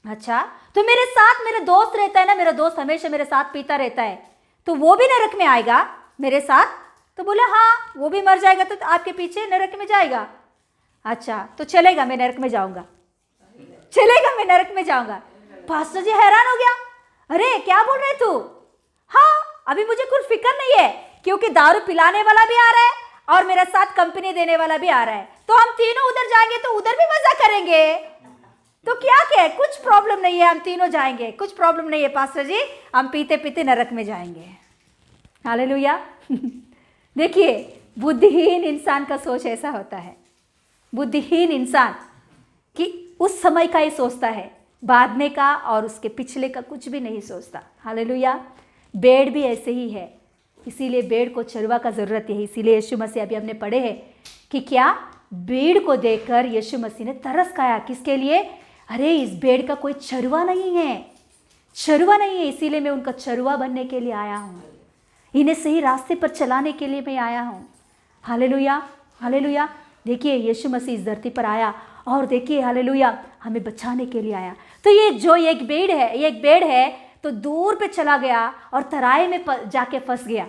अच्छा, तो मेरे साथ मेरा दोस्त रहता है ना, मेरा दोस्त हमेशा मेरे साथ पीता रहता है, तो वो भी नरक में आएगा मेरे साथ? तो बोला हाँ, वो भी मर जाएगा तो आपके पीछे नरक में जाएगा। अच्छा, तो चलेगा, मैं नरक में जाऊंगा, चलेगा, मैं नरक में जाऊंगा। पास्टर जी हैरान हो गया, अरे क्या बोल रहे तू? हाँ, अभी मुझे कुछ फिक्र नहीं है, क्योंकि दारू पिलाने वाला भी आ रहा है और मेरे साथ कंपनी देने वाला भी आ रहा है, तो हम तीनों उधर जाएंगे तो उधर भी मजा करेंगे, तो क्या कुछ प्रॉब्लम नहीं है, हम तीनों जाएंगे, कुछ प्रॉब्लम नहीं है पास्टर जी, हम पीते पीते नरक में जाएंगे। हालेलुया। देखिए, बुद्धिहीन इंसान का सोच ऐसा होता है। बुद्धिहीन इंसान कि उस समय का ही सोचता है, बाद में का और उसके पिछले का कुछ भी नहीं सोचता। हालेलुया। भेड़ भी ऐसे ही है, इसीलिए भेड़ को चरवा का ज़रूरत है। इसीलिए यीशु मसीह, अभी हमने पढ़े हैं कि क्या भेड़ को देखकर यीशु मसीह ने तरस खाया। किसके लिए? अरे इस भेड़ का कोई चरवा नहीं है, चरवा नहीं है, इसीलिए मैं उनका चरवा बनने के लिए आया हूँ, इन्हें सही रास्ते पर चलाने के लिए मैं आया हूँ। Hallelujah, hallelujah. देखिए यीशु मसीह इस धरती पर आया और देखिए हालेलुया हमें बचाने के लिए आया। तो ये जो एक भेड़ है तो दूर पे चला गया और तराई में जाके फंस गया।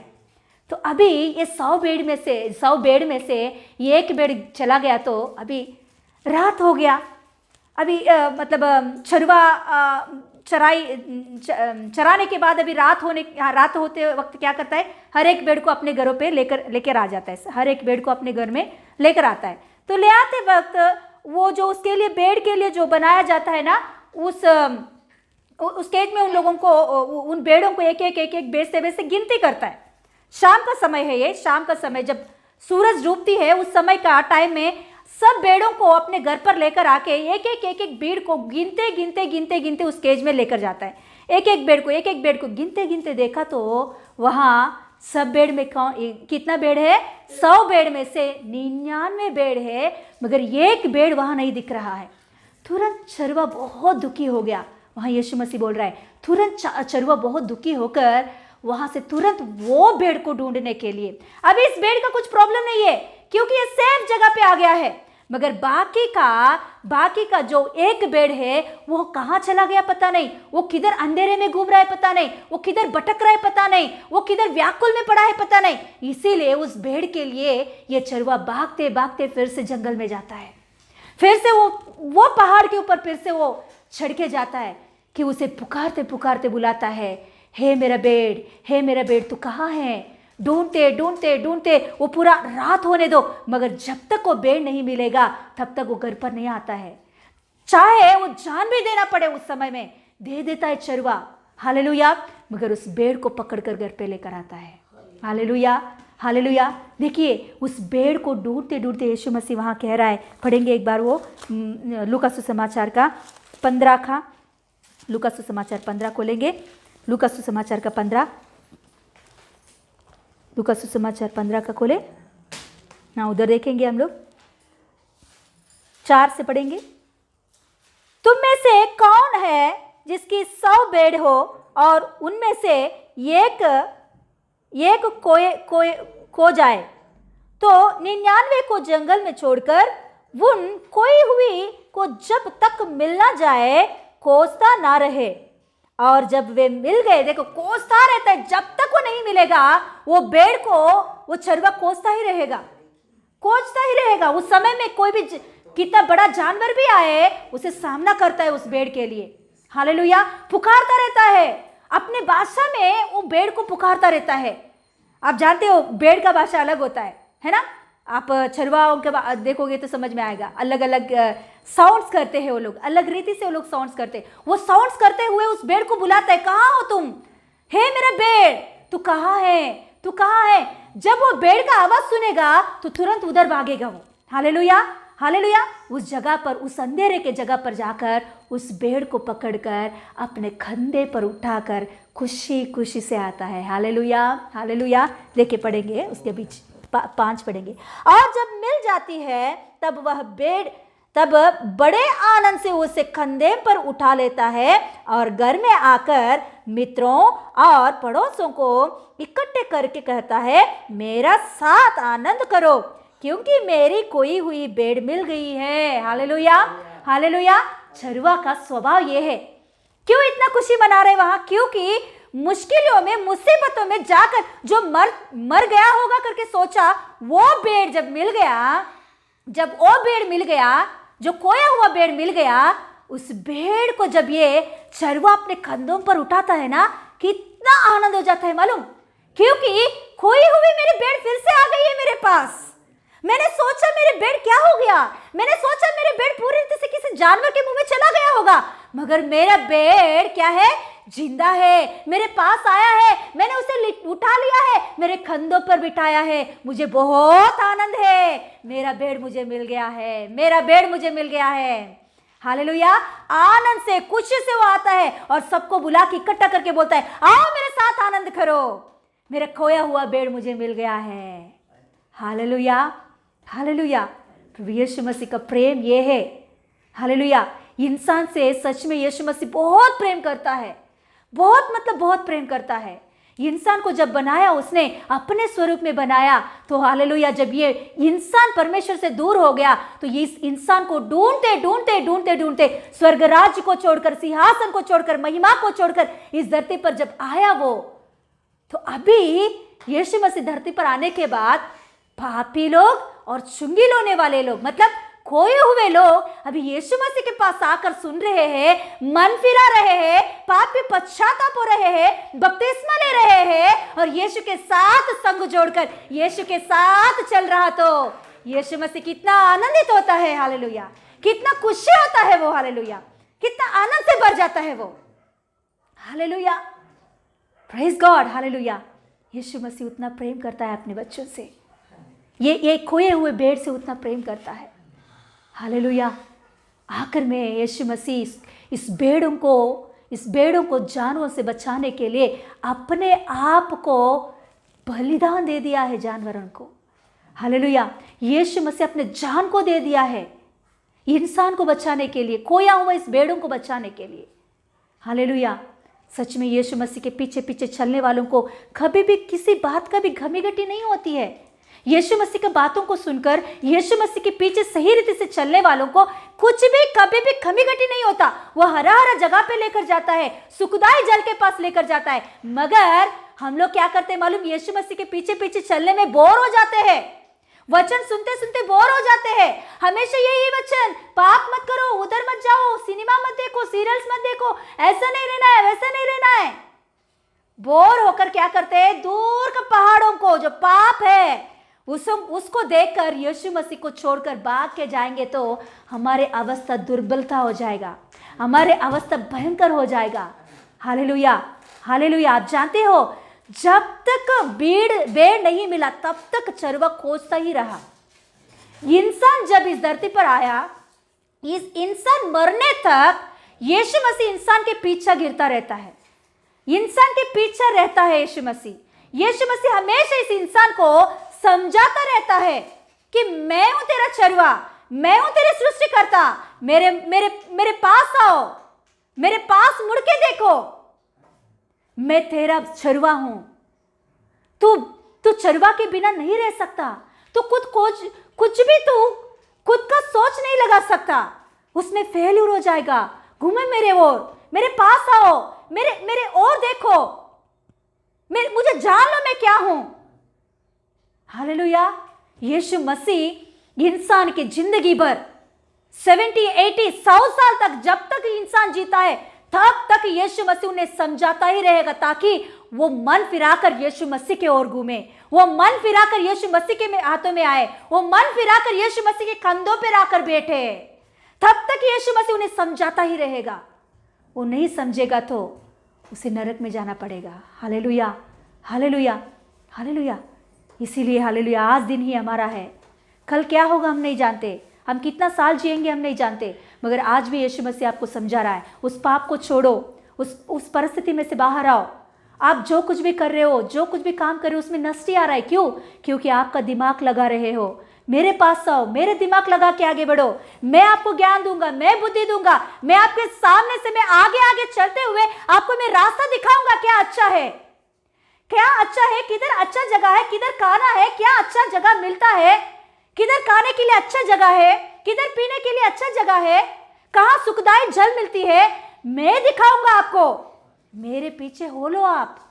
तो अभी ये 100 भेड़ में से एक भेड़ चला गया, तो अभी रात हो गया। अभी चराने के बाद अभी रात होते वक्त क्या करता है, हर एक भेड़ को अपने घरों पे लेकर आ जाता है, हर एक भेड़ को अपने घर में लेकर आता है। तो ले आते वक्त वो जो उसके लिए भेड़ के लिए जो बनाया जाता है ना, उस केज में उन लोगों को, उन भेड़ों को एक एक भेड़ से गिनती करता है। शाम का समय है ये, शाम का समय जब सूरज डूबती है उस समय का टाइम में सब भेड़ों को अपने घर पर लेकर आके एक एक भेड़ को गिनते उस केज में लेकर जाता है। एक एक भेड़ को गिनते देखा तो वहाँ सब भेड़ में कितना भेड़ है? 100 भेड़ में से 99 भेड़ है, मगर एक भेड़ वहाँ नहीं दिख रहा है। तुरंत चरवा बहुत दुखी हो गया। वहाँ यीशु मसीह बोल रहा है, तुरंत चरवा बहुत दुखी होकर वहाँ से तुरंत वो भेड़ को ढूंढने के लिए। अभी इस भेड़ का कुछ प्रॉब्लम नहीं है क्योंकि ये सेफ जगह पे आ गया है, मगर बाकी का जो एक भेड़ है वो कहाँ चला गया पता नहीं, वो किधर अंधेरे में घूम रहा है पता नहीं, वो किधर भटक रहा है पता नहीं, वो किधर व्याकुल में पड़ा है पता नहीं। इसीलिए उस भेड़ के लिए ये चरवा भागते फिर से जंगल में जाता है, फिर से वो पहाड़ के ऊपर फिर से वो चढ़ के जाता है कि उसे पुकारते बुलाता है, हे मेरा भेड़ तू कहाँ है? ढूंढते वो पूरा रात होने दो, मगर जब तक वो भेड़ नहीं मिलेगा तब तक वो घर पर नहीं आता है। चाहे वो जान भी देना पड़े उस समय में दे देता है चरवा। हालेलुया। मगर उस भेड़ को पकड़कर घर पे लेकर आता है। Hallelujah, hallelujah. देखिए उस भेड़ को ढूंढते यीशु मसीह वहाँ कह रहा है, पढ़ेंगे एक बार वो लूका सुसमाचार का 15 का, लूका सुसमाचार 15 को लेंगे। लूका सुसमाचार का 15, लूका सुसमाचार 15 का खोले ना, उधर देखेंगे हम लोग 4 से पढ़ेंगे। तुम में से कौन है जिसकी 100 भेड़ हो और उनमें से एक खो जाए तो 99 को जंगल में छोड़कर उन खोई हुई को जब तक मिल ना जाए खोजता ना रहे, और जब वे मिल गए, देखो कोसता रहता है, जब तक वो नहीं मिलेगा वो भेड़ को वो चरवा कोसता ही रहेगा। उस समय में कोई भी कितना बड़ा जानवर भी आए उसे सामना करता है उस भेड़ के लिए। हालेलुया। पुकारता रहता है अपने भाषा में, वो भेड़ को पुकारता रहता है। आप जानते हो भेड़ का भाषा अलग होता है ना? आप चरवाओं के देखोगे तो समझ में आएगा, अलग अलग साउंड्स करते हैं वो लोग, अलग रीति से वो लोग साउंड्स करते हैं। वो साउंड्स करते हुए उस भेड़ को बुलाता है, कहाँ हो तुम? हे मेरा भेड़ तू कहाँ है? जब वो भेड़ का आवाज सुनेगा तो तुरंत उधर भागेगा वो। Hallelujah, hallelujah. उस जगह पर, उस अंधेरे के जगह पर जाकर उस भेड़ को पकड़कर अपने कंधे पर उठाकर खुशी से आता है। Hallelujah, hallelujah. लेके पढ़ेंगे उसके बीच 5 पढ़ेंगे। और जब मिल जाती है तब वह भेड़ बड़े आनंद से उसे कंधे पर उठा लेता है और घर में आकर मित्रों और पड़ोसों को इकट्ठे करके कहता है, मेरा साथ आनंद करो क्योंकि मेरी खोई हुई भेड़ मिल गई है। Hallelujah, hallelujah. चरवा का स्वभाव ये है। क्यों इतना खुशी मना रहे वहां? क्योंकि मुश्किलों में, मुसीबतों में जाकर जो मर गया होगा करके सोचा, वो भेड़ जब मिल गया, जो खोया हुआ भेड़ मिल गया, उस भेड़ को जब ये चरवा अपने कंधों पर उठाता है ना, कितना आनंद हो जाता है मालूम? क्योंकि खोई हुई मेरी भेड़ फिर से आ गई है मेरे पास। मैंने सोचा मेरे भेड़ क्या हो गया, मैंने सोचा मेरे भेड़ पूरी रीति से किसी जानवर के मुंह में चला गया होगा, मगर मेरा भेड़ क्या है? जिंदा है, मेरे पास आया है, मैंने उसे उठा लिया है, मेरे कंधों पर बिठाया है, मुझे बहुत आनंद है। मेरा भेड़ मुझे मिल गया है, मेरा भेड़ मुझे मिल गया है। हालेलुया। आनंद से, खुशी से वो आता है और सबको बुला के इकट्ठा करके बोलता है, आओ मेरे साथ आनंद करो, मेरा खोया हुआ भेड़ मुझे मिल गया है। Hallelujah, hallelujah. प्रभु यीशु मसीह का प्रेम ये है। हालेलुया। इंसान से सच में यीशु मसीह बहुत प्रेम करता है, बहुत मतलब बहुत प्रेम करता है। इंसान को जब बनाया उसने अपने स्वरूप में बनाया, तो हालेलुया जब ये इंसान परमेश्वर से दूर हो गया तो ये इस इंसान को ढूंढते ढूंढते ढूंढते ढूंढते स्वर्ग राज्य को छोड़कर, सिंहासन को छोड़कर, महिमा को छोड़कर इस धरती पर जब आया वो, तो अभी यीशु मसीह धरती पर आने के बाद पापी लोग और चुंगी लेने वाले लोग, मतलब खोए हुए लोग अभी यीशु मसीह के पास आकर सुन रहे हैं, मन फिरा रहे हैं, पापी पश्चाताप हो रहे हैं, बपतिस्मा ले रहे हैं और यीशु के साथ संग जोड़कर यीशु के साथ चल रहा, तो यीशु मसीह कितना आनंदित होता है। हालेलुया। कितना खुशी होता है वो। हालेलुया। कितना आनंद से भर जाता है वो। हालेलुया। Praise God. हालेलुया। यीशु मसीह उतना प्रेम करता है अपने बच्चों से, ये खोए हुए भेड़ से उतना प्रेम करता है। हालेलुया। आखिर में यीशु मसीह इस भेड़ों को जानवरों से बचाने के लिए अपने आप को बलिदान दे दिया है जानवरों को। हालेलुया। यीशु मसीह अपने जान को दे दिया है इंसान को बचाने के लिए, खोया हुआ इस भेड़ों को बचाने के लिए। हालेलुया। सच में यीशु मसीह के पीछे पीछे चलने वालों को कभी भी किसी बात का भी घमी घटी नहीं होती है। यीशु मसीह की बातों को सुनकर यीशु मसीह के पीछे सही रीति से चलने वालों को कुछ भी कभी भी घमी घटी नहीं होता। वह हरा हरा जगह पे लेकर जाता है, सुखदाई जल के पास लेकर जाता है। मगर हम लोग क्या करते हैं मालूम? यीशु मसीह के पीछे पीछे चलने में बोर हो जाते हैं, वचन सुनते सुनते बोर हो जाते हैं। हमेशा यही वचन, पाप मत करो, उधर मत जाओ, सिनेमा मत देखो, सीरियल्स मत देखो, ऐसा नहीं रहना है, वैसा नहीं रहना है। बोर होकर क्या करते हैं? दूर के पहाड़ों को जो पाप है उसको देखकर यीशु मसीह को छोड़कर भाग के जाएंगे तो हमारे अवस्था दुर्बलता हो जाएगा, हमारे अवस्था भयंकर हो जाएगा। Hallelujah, hallelujah. आप जानते हो जब तक भेड़ नहीं मिला तब तक चरवा खोजता ही रहा। इंसान जब इस धरती पर आया, इस इंसान मरने तक यीशु मसीह इंसान के पीछे गिरता रहता है, इंसान के पीछे रहता है यीशु मसीह। यीशु मसीह हमेशा इस इंसान को समझाता रहता है कि मैं हूं तेरा चरवा, मैं हूं तेरे सृष्टिकर्ता, मेरे पास आओ, मेरे पास मुड़ के देखो, मैं तेरा चरवा हूं। तू चरवा के बिना नहीं रह सकता, तू कुछ भी तू खुद का सोच नहीं लगा सकता, उसमें फेल्यूर हो जाएगा। घूमे मेरे ओर, मेरे पास आओ, मेरे ओर देखो, मुझे जान लो मैं क्या हूं। हालेलुया। यीशु मसीह इंसान की जिंदगी भर 70, 80, 100 साल तक, जब तक इंसान जीता है तब तक यीशु मसीह उन्हें समझाता ही रहेगा, ताकि वो मन फिराकर यीशु मसीह की ओर घूमे, वो मन फिराकर यीशु मसीह के हाथों में आए, वो मन फिराकर यीशु मसीह के कंधों पर आकर बैठे। तब तक यीशु मसीह उन्हें समझाता ही रहेगा। वो नहीं समझेगा तो उसे नरक में जाना पड़ेगा। Hallelujah, hallelujah, hallelujah. इसीलिए हालेलुया, आज दिन ही हमारा है, कल क्या होगा हम नहीं जानते, हम कितना साल जिएंगे हम नहीं जानते, मगर आज भी यीशु मसीह आपको समझा रहा है, उस पाप को छोड़ो, उस परिस्थिति में से बाहर आओ। आप जो कुछ भी कर रहे हो, जो कुछ भी काम कर रहे हो, उसमें नष्टी आ रहा है। क्यों? क्योंकि आपका दिमाग लगा रहे हो। मेरे पास आओ, मेरे दिमाग लगा के आगे बढ़ो, मैं आपको ज्ञान दूंगा, मैं बुद्धि दूंगा, मैं आपके सामने से मैं आगे आगे चलते हुए आपको मैं रास्ता दिखाऊंगा, क्या अच्छा है, क्या अच्छा है, किधर अच्छा जगह है, किधर खाना है, क्या अच्छा जगह मिलता है, किधर खाने के लिए अच्छा जगह है, किधर पीने के लिए अच्छा जगह है, कहां सुखदायक जल मिलती है, मैं दिखाऊंगा आपको। मेरे पीछे हो लो आप,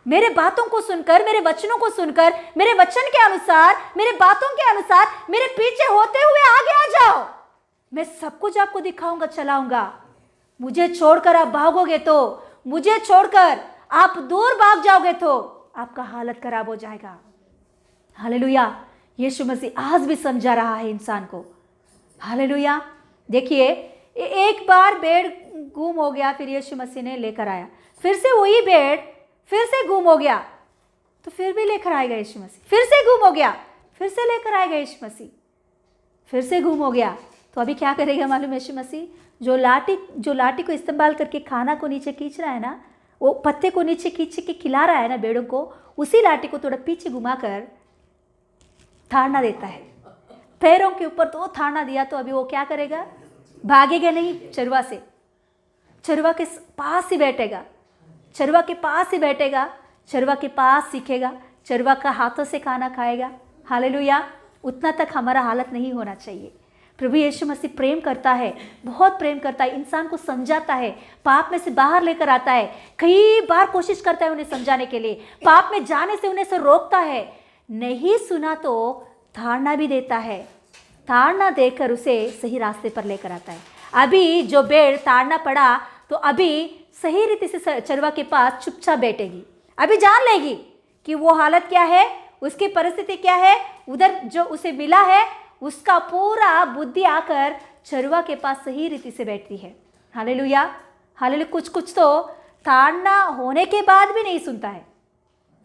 मेरे बातों को सुनकर, मेरे वचनों को सुनकर, मेरे वचन के अनुसार, मेरे बातों के अनुसार मेरे पीछे होते हुए आगे आ जाओ। मैं सब कुछ आपको दिखाऊंगा, चलाऊंगा। मुझे छोड़कर आप भागोगे तो, मुझे छोड़कर आप दूर भाग जाओगे तो आपका हालत खराब हो जाएगा। हालेलुया। यीशु मसीह आज भी समझा रहा है इंसान को। हालेलुया। देखिए, एक बार भेड़ गुम हो गया, फिर यीशु मसीह ने लेकर आया, फिर से वही भेड़ फिर से गुम हो गया, तो फिर भी लेकर आएगा यीशु मसीह। फिर से गुम हो गया, फिर से लेकर आएगा यीशु मसीह। फिर से गुम हो गया तो अभी क्या करेगा मालूम है यीशु मसीह? जो लाठी को इस्तेमाल करके खाना को नीचे खींच रहा है ना, वो पत्ते को नीचे खींच के खिला रहा है ना भेड़ों को, उसी लाठी को थोड़ा पीछे घुमाकर थाड़ना देता है पैरों के ऊपर। तो वो थाड़ना दिया तो अभी वो क्या करेगा? भागेगा नहीं, चरवा से, चरवा के पास ही बैठेगा, चरवा के पास ही बैठेगा, चरवा के पास सीखेगा, चरवा का हाथों से खाना खाएगा। हालेलुया। उतना तक हमारा हालत नहीं होना चाहिए। प्रभु यीशु मसीह प्रेम करता है, बहुत प्रेम करता है, इंसान को समझाता है, पाप में से बाहर लेकर आता है, कई बार कोशिश करता है उन्हें समझाने के लिए, पाप में जाने से उन्हें से रोकता है, नहीं सुना तो ताड़ना भी देता है, ताड़ना देकर उसे सही रास्ते पर लेकर आता है। अभी जो भेड़ ताड़ना पड़ा तो अभी सही रीति से चरवा के पास चुपचाप बैठेगी, अभी जान लेगी कि वो हालत क्या है, उसकी परिस्थिति क्या है, उधर जो उसे मिला है उसका पूरा बुद्धि आकर चरवा के पास सही रीति से बैठती है। Hallelujah, hallelujah. कुछ तो ताड़ना होने के बाद भी नहीं सुनता है,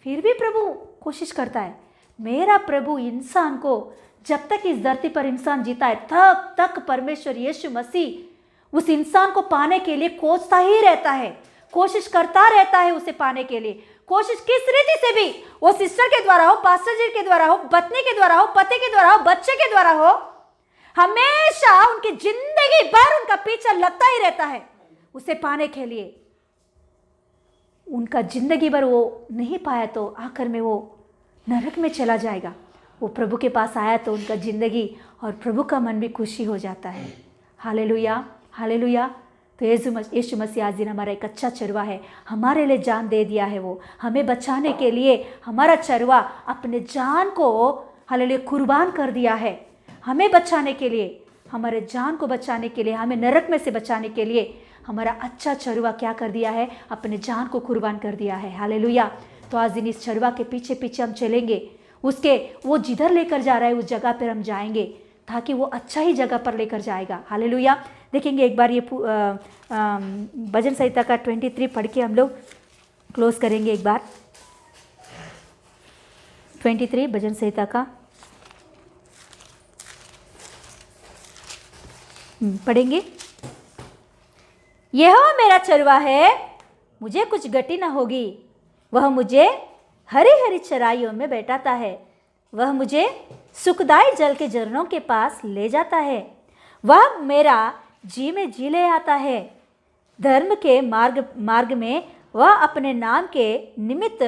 फिर भी प्रभु कोशिश करता है। मेरा प्रभु इंसान को जब तक इस धरती पर इंसान जीता है तब तक परमेश्वर यीशु मसीह उस इंसान को पाने के लिए खोजता ही रहता है, कोशिश करता रहता है उसे पाने के लिए। कोशिश किस रीति से भी, वो सिस्टर के द्वारा हो, पास्टर जी के द्वारा हो, पत्नी के द्वारा हो, पति के द्वारा हो, बच्चे के द्वारा हो, हमेशा उनकी जिंदगी भर उनका पीछा लगता ही रहता है उसे पाने के लिए। उनका जिंदगी भर वो नहीं पाया तो आखिर में वो नरक में चला जाएगा। वो प्रभु के पास आया तो उनका जिंदगी और प्रभु का मन भी खुशी हो जाता है। Hallelujah, hallelujah. तो यीशु मसीह आज दिन हमारा एक अच्छा चरवा है, हमारे लिए जान दे दिया है। वो हमें बचाने के लिए हमारा चरवा अपने जान को हालेलुया कुर्बान कर दिया है, हमें बचाने के लिए, हमारे जान को बचाने के लिए, हमें नरक में से बचाने के लिए हमारा अच्छा चरवा क्या कर दिया है? अपने जान को कुर्बान कर दिया है। हालेलुया। तो आज दिन इस चरवा के पीछे पीछे हम चलेंगे, उसके वो जिधर लेकर जा रहा है उस जगह पर हम जाएंगे, ताकि वो अच्छा ही जगह पर लेकर जाएगा। हालेलुया। देखेंगे एक बार ये भजन संहिता का 23 पढ़ के हम लोग क्लोज करेंगे। एक बार 23 भजन संहिता का पढ़ेंगे। यहोवा मेरा चरवा है, मुझे कुछ गति न होगी। वह मुझे हरी हरी चराइयों में बैठाता है, वह मुझे सुखदाई जल के झरनों के पास ले जाता है। वह मेरा जी में जी ले आता है, धर्म के मार्ग में वह अपने नाम के निमित्त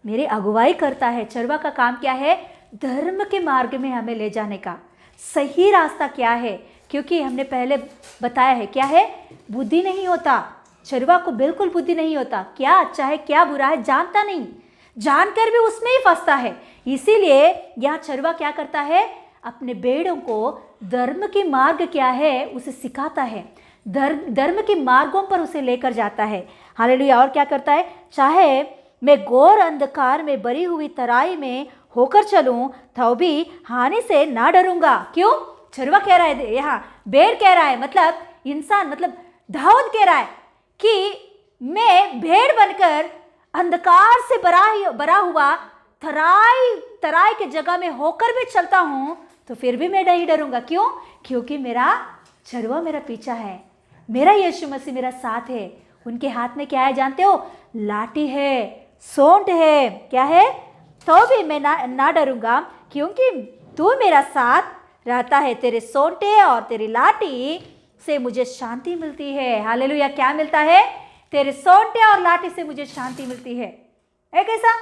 मेरी अगुवाई करता है। चरवा का काम क्या है? धर्म के मार्ग में हमें ले जाने का। सही रास्ता क्या है? क्योंकि हमने पहले बताया है क्या है, बुद्धि नहीं होता, चरवा को बिल्कुल बुद्धि नहीं होता, क्या अच्छा है क्या बुरा है जानता नहीं, जानकर भी उसमें ही फंसता है। इसीलिए यह चरवा क्या करता है? अपने भेड़ों को धर्म के मार्ग क्या है उसे सिखाता है, धर्म के मार्गों पर उसे लेकर जाता है। हालेलुया। और क्या करता है? चाहे मैं घोर अंधकार में भरी हुई तराई में होकर चलूं तो भी हानि से ना डरूंगा। क्यों? चरवा कह रहा है, यहाँ भेड़ कह रहा है, मतलब इंसान, मतलब दाऊद कह रहा है कि मैं भेड़ बनकर अंधकार से भरा हुआ तराई के जगह में होकर भी चलता हूं तो फिर भी मैं नहीं डरूंगा। क्यों? क्योंकि मेरा चरवा मेरा पीछा है, मेरा यीशु मसीह मेरा साथ है। उनके हाथ में क्या है जानते हो? लाठी है, सोंठ है, क्या है? तो भी मैं ना डरूंगा क्योंकि तू मेरा साथ रहता है। तेरे सोंटे और तेरी लाठी से मुझे शांति मिलती है। हालेलुया। क्या मिलता है? तेरे सोंटे और लाठी से मुझे शांति मिलती है। कैसा?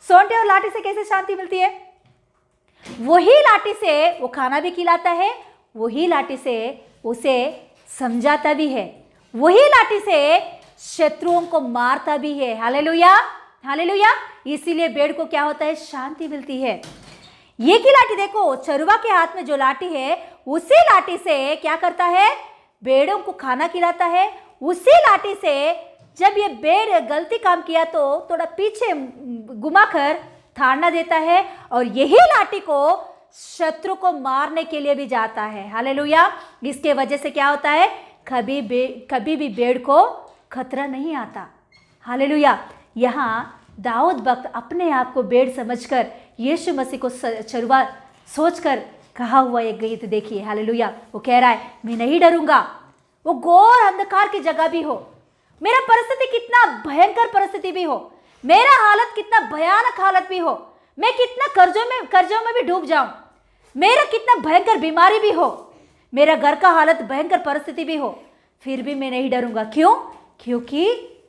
सोंटे और लाठी से कैसे शांति मिलती है? वही लाठी से वो खाना भी खिलाता है, वही लाठी से उसे समझाता भी है, वही लाठी से शत्रुओं को मारता भी है। Hallelujah, hallelujah. इसीलिए भेड़ को क्या होता है? शांति मिलती है। ये की लाठी देखो, चरवा के हाथ में जो लाठी है उसी लाठी से क्या करता है? भेड़ों को खाना खिलाता है। उसी लाठी से जब ये भेड़ गलती काम किया तो थोड़ा पीछे घुमाकर थाड़ना देता है, और यही लाठी को शत्रु को मारने के लिए भी जाता है। हालेलुया। इसके वजह से क्या होता है? कभी भी भेड़ को खतरा नहीं आता। हालेलुया। यहाँ दाऊद भक्त अपने आप को भेड़ समझकर यीशु मसीह को चरवा सोचकर कहा हुआ एक गीत देखिए, हालेलुया। वो कह रहा है मैं नहीं डरूंगा, वो घोर अंधकार की जगह भी हो, मेरा परिस्थिति कितना भयंकर परिस्थिति भी हो, मेरा हालत कितना भयानक हालत भी हो, मैं कितना कर्जों में भी डूब जाऊं, मेरा कितना भयंकर बीमारी भी हो, मेरा घर का हालत भयंकर परिस्थिति भी हो, फिर भी मैं नहीं डरूंगा। क्यों? क्योंकि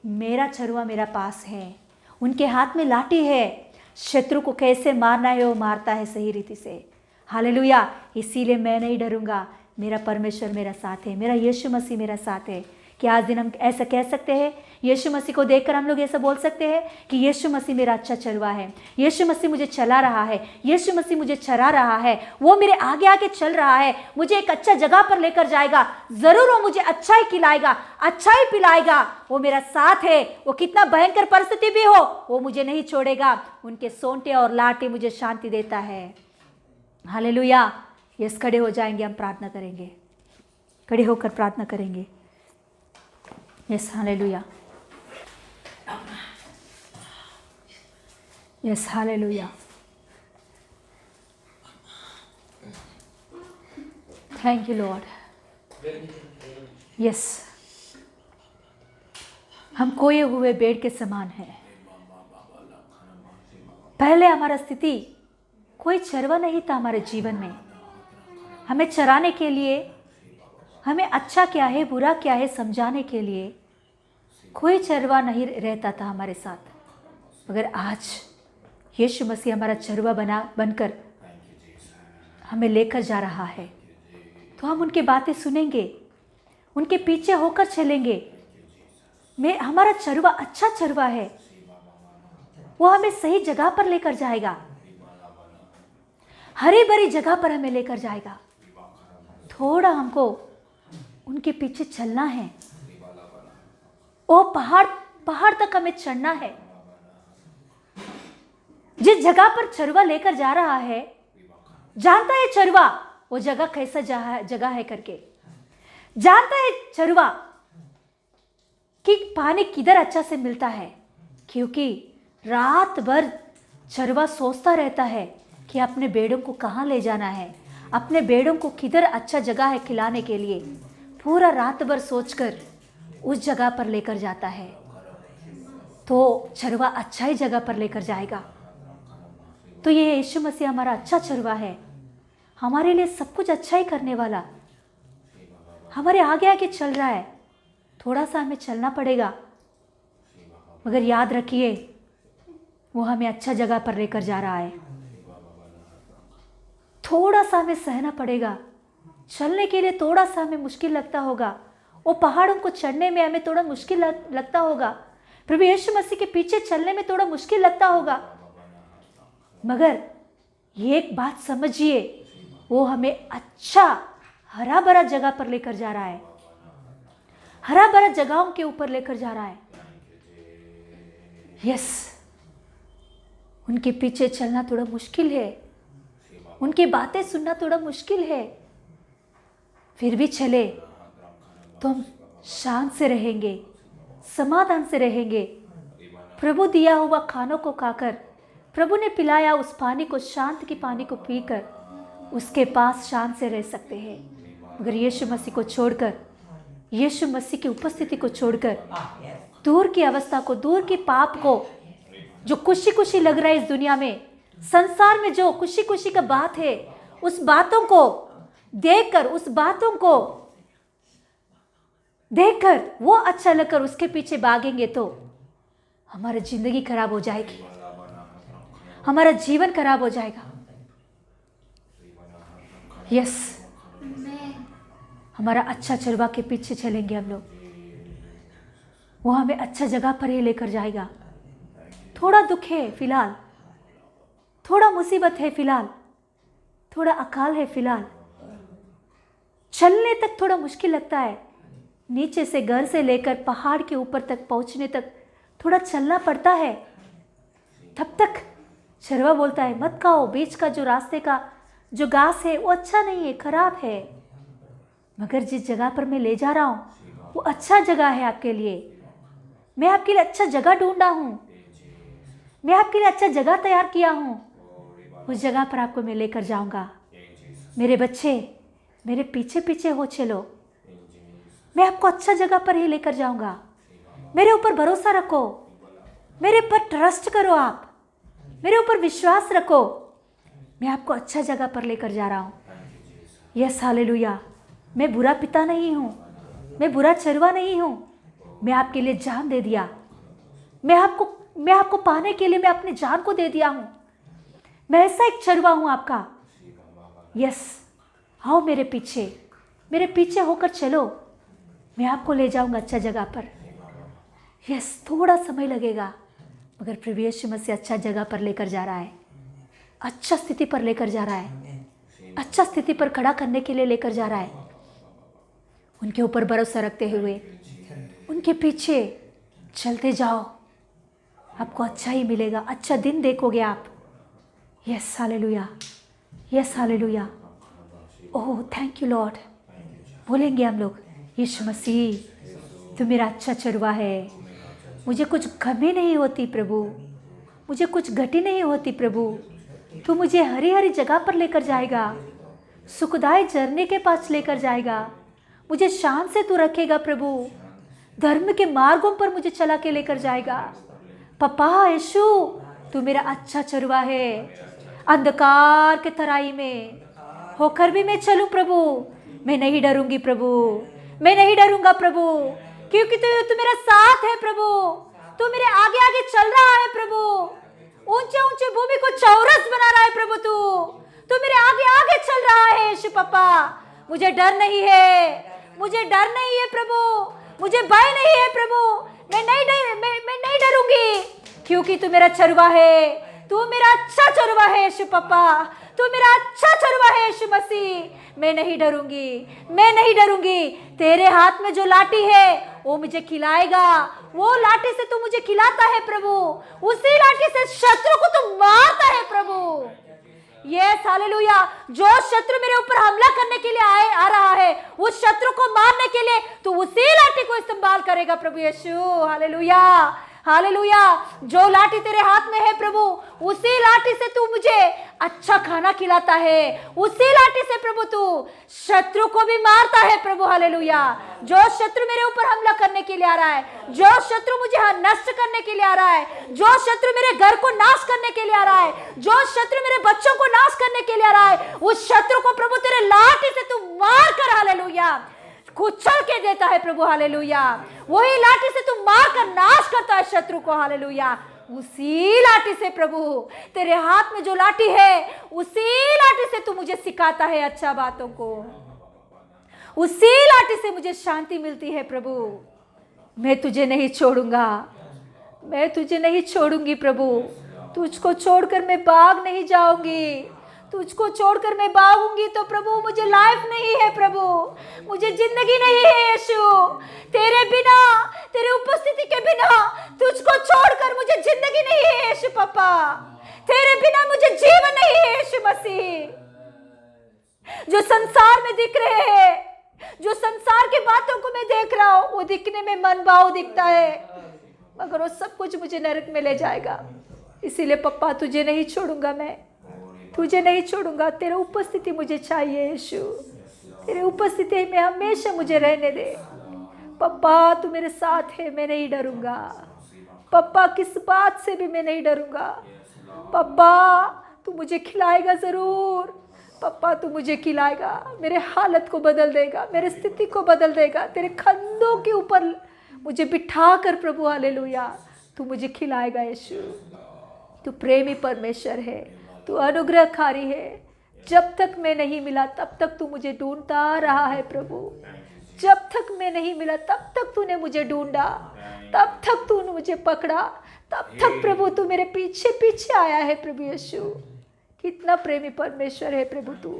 मेरा छरुआ मेरा पास है, उनके हाथ में लाठी है, शत्रु को कैसे मारना है वो मारता है सही रीति से। हालेलुया। इसीलिए मैं नहीं डरूंगा, मेरा परमेश्वर मेरा साथ है, मेरा यीशु मसीह मेरा साथ है। कि आज दिन हम ऐसा कह सकते हैं, यीशु मसीह को देखकर हम लोग ऐसा बोल सकते हैं कि यीशु मसीह मेरा अच्छा चलवा है, यीशु मसीह मुझे चला रहा है, यीशु मसीह मुझे चला रहा है, वो मेरे आगे आगे चल रहा है, मुझे एक अच्छा जगह पर लेकर जाएगा, जरूर वो मुझे अच्छा ही खिलाएगा, अच्छा ही पिलाएगा, वो मेरा साथ है, वो कितना भयंकर परिस्थिति भी हो वो मुझे नहीं छोड़ेगा, उनके सोंटे और लाटे मुझे शांति देता है। हालेलुया। यस, खड़े हो जाएंगे, हम प्रार्थना करेंगे, खड़े होकर प्रार्थना करेंगे। Yes, hallelujah. Yes, hallelujah. Thank you Lord. Yes, हम खोए हुए भेड़ के समान हैं। पहले हमारा स्थिति कोई चरवा नहीं था हमारे जीवन में, हमें चराने के लिए, हमें अच्छा क्या है बुरा क्या है समझाने के लिए कोई चरवा नहीं रहता था हमारे साथ। मगर आज यीशु मसीह हमारा चरवा बनकर हमें लेकर जा रहा है, तो हम उनकी बातें सुनेंगे, उनके पीछे होकर चलेंगे। हमारा चरवा अच्छा चरवा है, वो हमें सही जगह पर लेकर जाएगा, हरी भरी जगह पर हमें लेकर जाएगा। थोड़ा हमको उनके पीछे चलना है, वो पहाड़ तक हमें चढ़ना है। जिस जगह पर चरवा लेकर जा रहा है, जानता है चरवा वो जगह कैसा जगह है करके, जानता है चरवा कि पानी किधर अच्छा से मिलता है, क्योंकि रात भर चरवा सोचता रहता है कि अपने भेड़ों को कहाँ ले जाना है, अपने भेड़ों को किधर अच्छा जगह है खिलाने के लिए। पूरा रात भर सोचकर उस जगह पर लेकर जाता है, तो चरवा अच्छा ही जगह पर लेकर जाएगा। तो ये यीशु मसीह हमारा अच्छा चरवा है, हमारे लिए सब कुछ अच्छा ही करने वाला, हमारे आगे आगे चल रहा है। थोड़ा सा हमें चलना पड़ेगा, मगर याद रखिए वो हमें अच्छा जगह पर लेकर जा रहा है। थोड़ा सा हमें सहना पड़ेगा, चलने के लिए थोड़ा सा हमें मुश्किल लगता होगा, वो पहाड़ों को चढ़ने में हमें थोड़ा मुश्किल लगता होगा, प्रभु यीशु मसीह के पीछे चलने में थोड़ा मुश्किल लगता होगा, मगर ये एक बात समझिए, वो हमें अच्छा हरा भरा जगह पर लेकर जा रहा है, हरा भरा जगहों के ऊपर लेकर जा रहा है। यस, उनके पीछे चलना थोड़ा मुश्किल है, उनकी बातें सुनना थोड़ा मुश्किल है, फिर भी चले तो हम शांत से रहेंगे, समाधान से रहेंगे। प्रभु दिया हुआ खानों को खाकर, प्रभु ने पिलाया उस पानी को, शांत की पानी को पीकर उसके पास शांत से रह सकते हैं। मगर यीशु मसीह को छोड़कर, यीशु मसीह की उपस्थिति को छोड़कर, दूर की अवस्था को, दूर की पाप को, जो खुशी खुशी लग रहा है इस दुनिया में, संसार में जो खुशी खुशी का बात है, उस बातों को देखकर, उस बातों को देखकर वो अच्छा लगकर उसके पीछे भागेंगे तो हमारी जिंदगी खराब हो जाएगी, हमारा जीवन खराब हो जाएगा। यस, हमारा अच्छा चरवा के पीछे चलेंगे हम लोग, वो हमें अच्छा जगह पर ही लेकर जाएगा। थोड़ा दुख है फिलहाल, थोड़ा मुसीबत है फिलहाल, थोड़ा अकाल है फिलहाल, चलने तक थोड़ा मुश्किल लगता है, नीचे से घर से लेकर पहाड़ के ऊपर तक पहुंचने तक थोड़ा चलना पड़ता है। तब तक चरवा बोलता है मत खाओ, बीच का जो रास्ते का जो घास है वो अच्छा नहीं है, खराब है, मगर जिस जगह पर मैं ले जा रहा हूँ वो अच्छा जगह है आपके लिए, मैं आपके लिए अच्छा जगह ढूंढा हूँ, मैं आपके लिए अच्छा जगह तैयार किया हूँ, उस जगह पर आपको मैं लेकर जाऊंगा। मेरे बच्चे मेरे पीछे पीछे हो चलो, मैं आपको अच्छा जगह पर ही लेकर जाऊंगा। मेरे ऊपर भरोसा रखो, मेरे पर ट्रस्ट करो, आप मेरे ऊपर विश्वास रखो, मैं आपको अच्छा जगह पर लेकर जा रहा हूँ। Yes hallelujah. मैं बुरा पिता नहीं हूँ, मैं बुरा चरवा नहीं हूँ, मैं आपके लिए जान दे दिया। मैं आपको पाने के लिए मैं अपनी जान को दे दिया हूँ। मैं ऐसा एक चरवा हूँ आपका। यस, आओ मेरे पीछे होकर चलो, मैं आपको ले जाऊंगा अच्छा जगह पर। यस, थोड़ा समय लगेगा, मगर प्रभु यीशु मसीह अच्छा जगह पर लेकर जा रहा है, अच्छा स्थिति पर लेकर जा रहा है, अच्छा स्थिति पर खड़ा करने के लिए लेकर जा रहा है। उनके ऊपर भरोसा रखते हुए उनके पीछे चलते जाओ, आपको अच्छा ही मिलेगा, अच्छा दिन देखोगे आप। Yes hallelujah, yes hallelujah. Oh thank you Lord. बोलेंगे हम लोग, यीशु मसीह तू मेरा अच्छा चरवा है, मुझे कुछ कमी नहीं होती प्रभु, मुझे कुछ घटी नहीं होती प्रभु। तू मुझे हरी हरी जगह पर लेकर जाएगा, सुखदायी झरने के पास लेकर जाएगा, मुझे शान से तू रखेगा प्रभु, धर्म के मार्गों पर मुझे चला के लेकर जाएगा। पापा यीशु तू मेरा अच्छा चरवा है। अंधकार के तराई में होकर भी मैं चलूं प्रभु, मैं नहीं डरूंगी प्रभु, मैं नहीं डरूंगा प्रभु, क्योंकि तू मेरा साथ है प्रभु, तू मेरे आगे आगे चल रहा है प्रभु, ऊंचे ऊंचे भूमि को चौरस बना रहा है प्रभु, तू मेरे आगे आगे चल रहा है यीशु पापा। मुझे डर नहीं है, मुझे डर नहीं है प्रभु, मुझे भय नहीं है प्रभु, मैं नहीं डरूंगी, क्योंकि तू मेरा चरवा है, तू मेरा अच्छा चरवा है यीशु पापा, तू मेरा अच्छा चरवा है यीशु मसीह। मैं नहीं डरूंगी, मैं नहीं डरूंगी। तेरे हाथ में जो लाठी है वो मुझे खिलाएगा, वो लाठी से तू मुझे खिलाता है प्रभु, उसी लाठी से शत्रु को तू मारता है प्रभु। Yes hallelujah. जो शत्रु मेरे ऊपर हमला करने के लिए आ रहा है, उस शत्रु को मारने के लिए तू उसी लाठी को इस्तेमाल करेगा प्रभु यीशु। Hallelujah, hallelujah. जो लाठी तेरे हाथ में है प्रभु, उसी लाठी से तू मुझे अच्छा खाना खिलाता है, उसी लाठी से प्रभु तू शत्रु को भी मारता है प्रभु। हालेलुया। जो शत्रु मेरे ऊपर हमला करने के लिए आ रहा है, जो शत्रु मुझे नष्ट करने के लिए आ रहा है, जो शत्रु मेरे घर को नाश करने के लिए आ रहा है, जो शत्रु मेरे बच्चों को नाश करने के लिए आ रहा है, उस शत्रु को प्रभु तेरे लाठी से तू मार कर हालेलुया कुचल के देता है प्रभु। हालेलुया। वही लाठी से तू मार कर नाश करता है शत्रु को। हालेलुया। उसी लाठी से प्रभु, तेरे हाथ में जो लाठी है, उसी लाठी से तू मुझे सिखाता है अच्छा बातों को, उसी लाठी से मुझे शांति मिलती है प्रभु। मैं तुझे नहीं छोड़ूंगा, मैं तुझे नहीं छोड़ूंगी प्रभु, तुझको छोड़कर मैं भाग नहीं जाऊंगी, तुझको छोड़कर मैं भागूंगी तो प्रभु मुझे लाइफ नहीं है प्रभु, मुझे जिंदगी नहीं है यीशु। तेरे बिना, तेरे उपस्थिति के बिना तुझको छोड़कर मुझे जिंदगी नहीं है यीशु पापा, तेरे बिना मुझे जीवन नहीं है यीशु मसीह। जो संसार में दिख रहे हैं, जो संसार की बातों को मैं देख रहा हूं, वो दिखने में मनभाव दिखता है, मगर वो सब कुछ मुझे नरक में ले जाएगा। इसीलिए पप्पा तुझे नहीं छोड़ूंगा, मैं तुझे नहीं छोड़ूंगा। तेरी उपस्थिति मुझे चाहिए यीशु, तेरे उपस्थिति में हमेशा मुझे रहने दे। पप्पा तू मेरे साथ है, मैं नहीं डरूंगा पप्पा, किस बात से भी मैं नहीं डरूंगा। पप्पा तू मुझे खिलाएगा जरूर, पप्पा तू मुझे खिलाएगा, मेरे हालत को बदल देगा, मेरे स्थिति को बदल देगा। तेरे कंधों के ऊपर मुझे बिठा कर प्रभु हालेलुया तू मुझे खिलाएगा यीशु। तू प्रेमी परमेश्वर है, तू अनुग्रहकारी है। जब तक मैं नहीं मिला तब तक तू मुझे ढूंढता रहा है प्रभु, जब तक मैं नहीं मिला तब तक तूने मुझे ढूंढा, तब तक तूने मुझे पकड़ा, तब तक प्रभु तू मेरे पीछे पीछे आया है प्रभु यीशु। कितना प्रेमी परमेश्वर है प्रभु तू।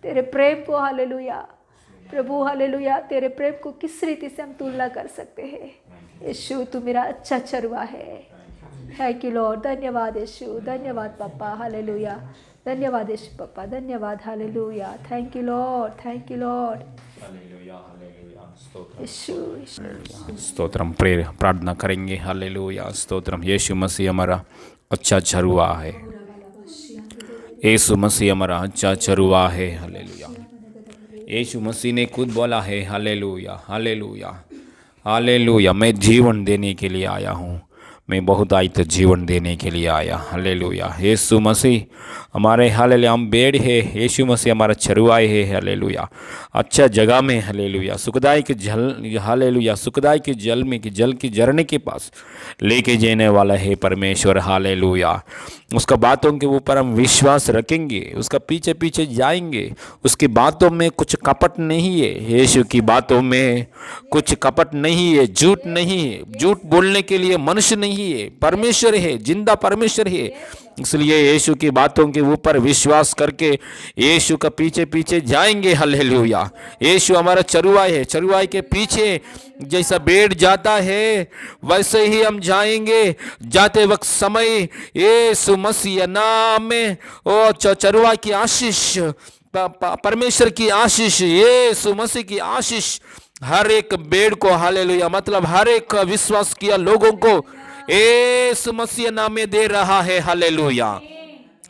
तेरे प्रेम को हालेलुया प्रभु, हालेलुया, तेरे प्रेम को किस रीति से हम तुलना कर सकते हैं। यीशु तू मेरा अच्छा चरवा है। Thank you lord. धन्यवाद यीशु, धन्यवाद पापा, हालेलुया। धन्यवाद यीशु पापा, धन्यवाद, hallelujah. Thank you lord, thank you lord यीशु। स्तोत्रम। प्रार्थना करेंगे। हालेलुया, स्तोत्रम। यीशु मसीह हमारा अच्छा चरवा है, यीशु मसीह हमारा अच्छा चरुआ है। हालेलुया। यीशु मसीह ने खुद बोला है हालेलुया हालेलुया हालेलुया, मैं जीवन देने के लिए आया हूँ, मैं बहुतायत जीवन देने के लिए आया। हालेलुया। यीशु मसीह हमारे हालेलुया हम बेड़ है, यीशु मसीह हमारा चरुआई है। हालेलुया। अच्छा जगह में हालेलुया सुखदाई के जल हालेलुया सुखदाई के जल में जल की झरने के पास लेके जाने वाला है परमेश्वर। हालेलुया। उसका बातों के ऊपर हम विश्वास रखेंगे, उसका पीछे पीछे जाएंगे। उसकी बातों में कुछ कपट नहीं है, यीशु की बातों में कुछ कपट नहीं है, झूठ नहीं है, झूठ बोलने के लिए मनुष्य नहीं है, परमेश्वर है, जिंदा परमेश्वर है। इसलिए यीशु की बातों के ऊपर विश्वास करके यीशु का पीछे पीछे जाएंगे। हालेलुया। यीशु हमारा चरुआई है, चरुआई के पीछे जैसा भेड़ जाता है वैसे ही हम जाएंगे। जाते वक्त समय यीशु मसीह नाम में ओ चरुआई की आशीष, परमेश्वर की आशीष, यीशु मसीह की आशीष हर एक भेड़ को हालेलुया मतलब हर एक विश्वास किया लोगों को यीशु मसीह नाम में दे रहा है। हालेलुया।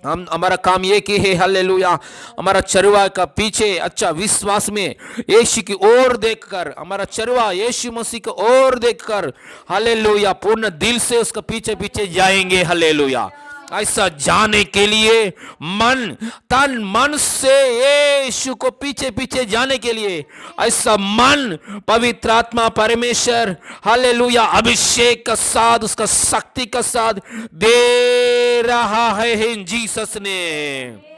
हम हमारा काम ये की है हालेलुया हमारा चरवा का पीछे अच्छा विश्वास में यीशु की ओर देखकर, हमारा चरवा यीशु मसीह की ओर देखकर हालेलुया पूर्ण दिल से उसका पीछे पीछे जाएंगे। हालेलुया। ऐसा जाने के लिए मन तन मन से यीशु को पीछे पीछे जाने के लिए ऐसा मन पवित्र आत्मा परमेश्वर हालेलुया अभिषेक का साथ उसका शक्ति का साथ दे रहा है इन जीसस ने।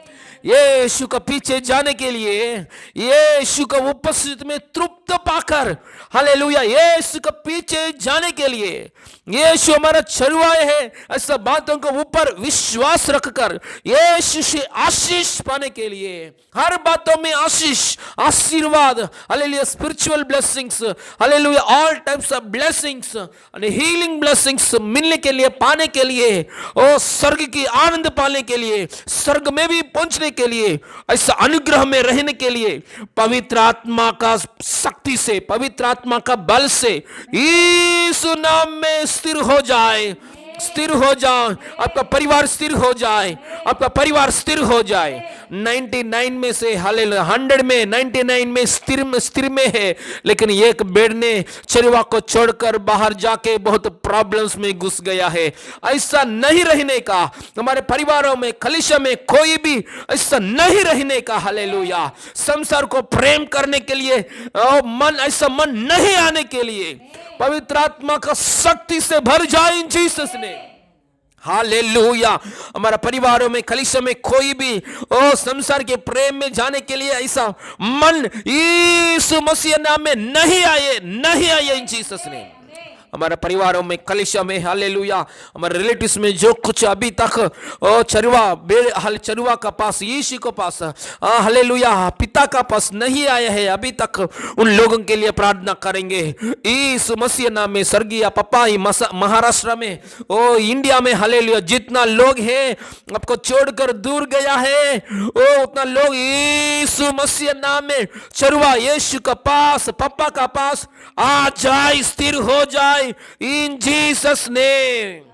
यीशु का पीछे जाने के लिए यीशु का उपस्थिति में तृप्त पाकर हालेलुया यीशु का पीछे जाने के लिए यीशु हमारा चरवाए है ऐसा बातों को ऊपर विश्वास रखकर यीशु से आशीष पाने के लिए हर बातों में आशीष आशीर्वाद hallelujah spiritual blessings hallelujah all types of blessings और हीलिंग ब्लेसिंग्स मिलने के लिए पाने के लिए और स्वर्ग की आनंद पाने के लिए स्वर्ग में भी पहुंचने के लिए ऐसा अनुग्रह में रहने के लिए पवित्र आत्मा का शक्ति से पवित्र आत्मा का बल से यीशु नाम में स्थिर हो जाए, स्थिर हो जाओ, आपका परिवार स्थिर हो जाए, आपका परिवार स्थिर हो जाए। 99 में से हालेलुया 100 में 99 में स्थिर में है, लेकिन एक बेड़ ने चरवा को छोड़कर बाहर जाके बहुत प्रॉब्लम्स में घुस गया है। ऐसा नहीं रहने का, हमारे परिवारों में कलीसिया में कोई भी ऐसा नहीं रहने का। हालेलुया। संसार को प्रेम करने के लिए मन ऐसा मन नहीं आने के लिए पवित्र आत्मा का शक्ति से भर जाए इन जीसस ने। हालेलुया। हमारा परिवारों में कलीसिया में कोई भी संसार के प्रेम में जाने के लिए ऐसा मन यीशु मसीह नाम में नहीं आए इन जीसस ने। हमारे परिवारों में कलीसिया में हालेलुया हमारे रिलेटिव्स में जो कुछ अभी तक चरवा का पास यीशु के पास हालेलुया पिता का पास नहीं आया है अभी तक, उन लोगों के लिए प्रार्थना करेंगे यीशु मसीह नाम में। स्वर्गीय पप्पा ही महाराष्ट्र में इंडिया में हालेलुया जितना लोग हैं आपको छोड़कर दूर गया है उतना लोग यीशु मसीह नाम में चरवा यीशु का पास पप्पा का पास आ जाए, स्थिर हो जाए in Jesus name,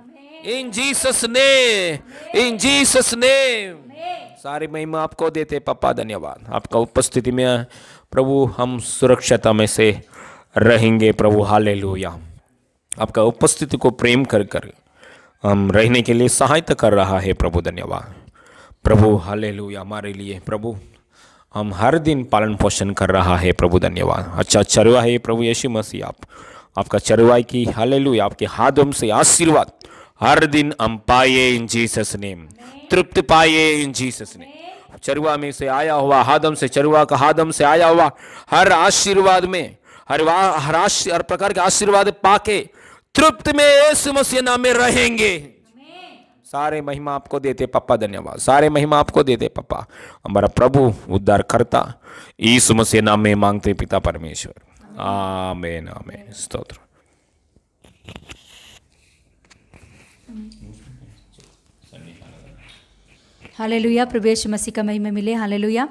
in Jesus name, in Jesus name। सारी महिमा आपको देते पापा, धन्यवाद आपका उपस्थिति में प्रभु हम सुरक्षता में से रहेंगे प्रभु। हालेलुया। आपका उपस्थिति को प्रेम कर कर हम रहने के लिए सहायता कर रहा है प्रभु, धन्यवाद प्रभु। हालेलुया। हमारे लिए प्रभु हम हर दिन पालन पोषण कर रहा है प्रभु, धन्यवाद। अच्छा चरवा है प्रभु यीशु मसीह आपका चरवाई की हालेलुया आपके हाथों से आशीर्वाद हर दिन हम पाए इन जीसस नेम, तृप्त पाए इन जीसस नेम। चरवा में से आया हुआ हादम से चरवा का हादम से आया हुआ हर आशीर्वाद में हर प्रकार के आशीर्वाद पाके तृप्त में यीशु मसीह नाम में रहेंगे। सारे महिमा आपको देते पापा, धन्यवाद। सारे महिमा आपको देते पापा, हमारा प्रभु उद्धार करता यीशु मसीह नाम में मांगते पिता परमेश्वर, आमेन आमेन। स्तोत्र। हालेलुया। प्रभु यीशु मसीह का महिमा मिले। हालेलुया।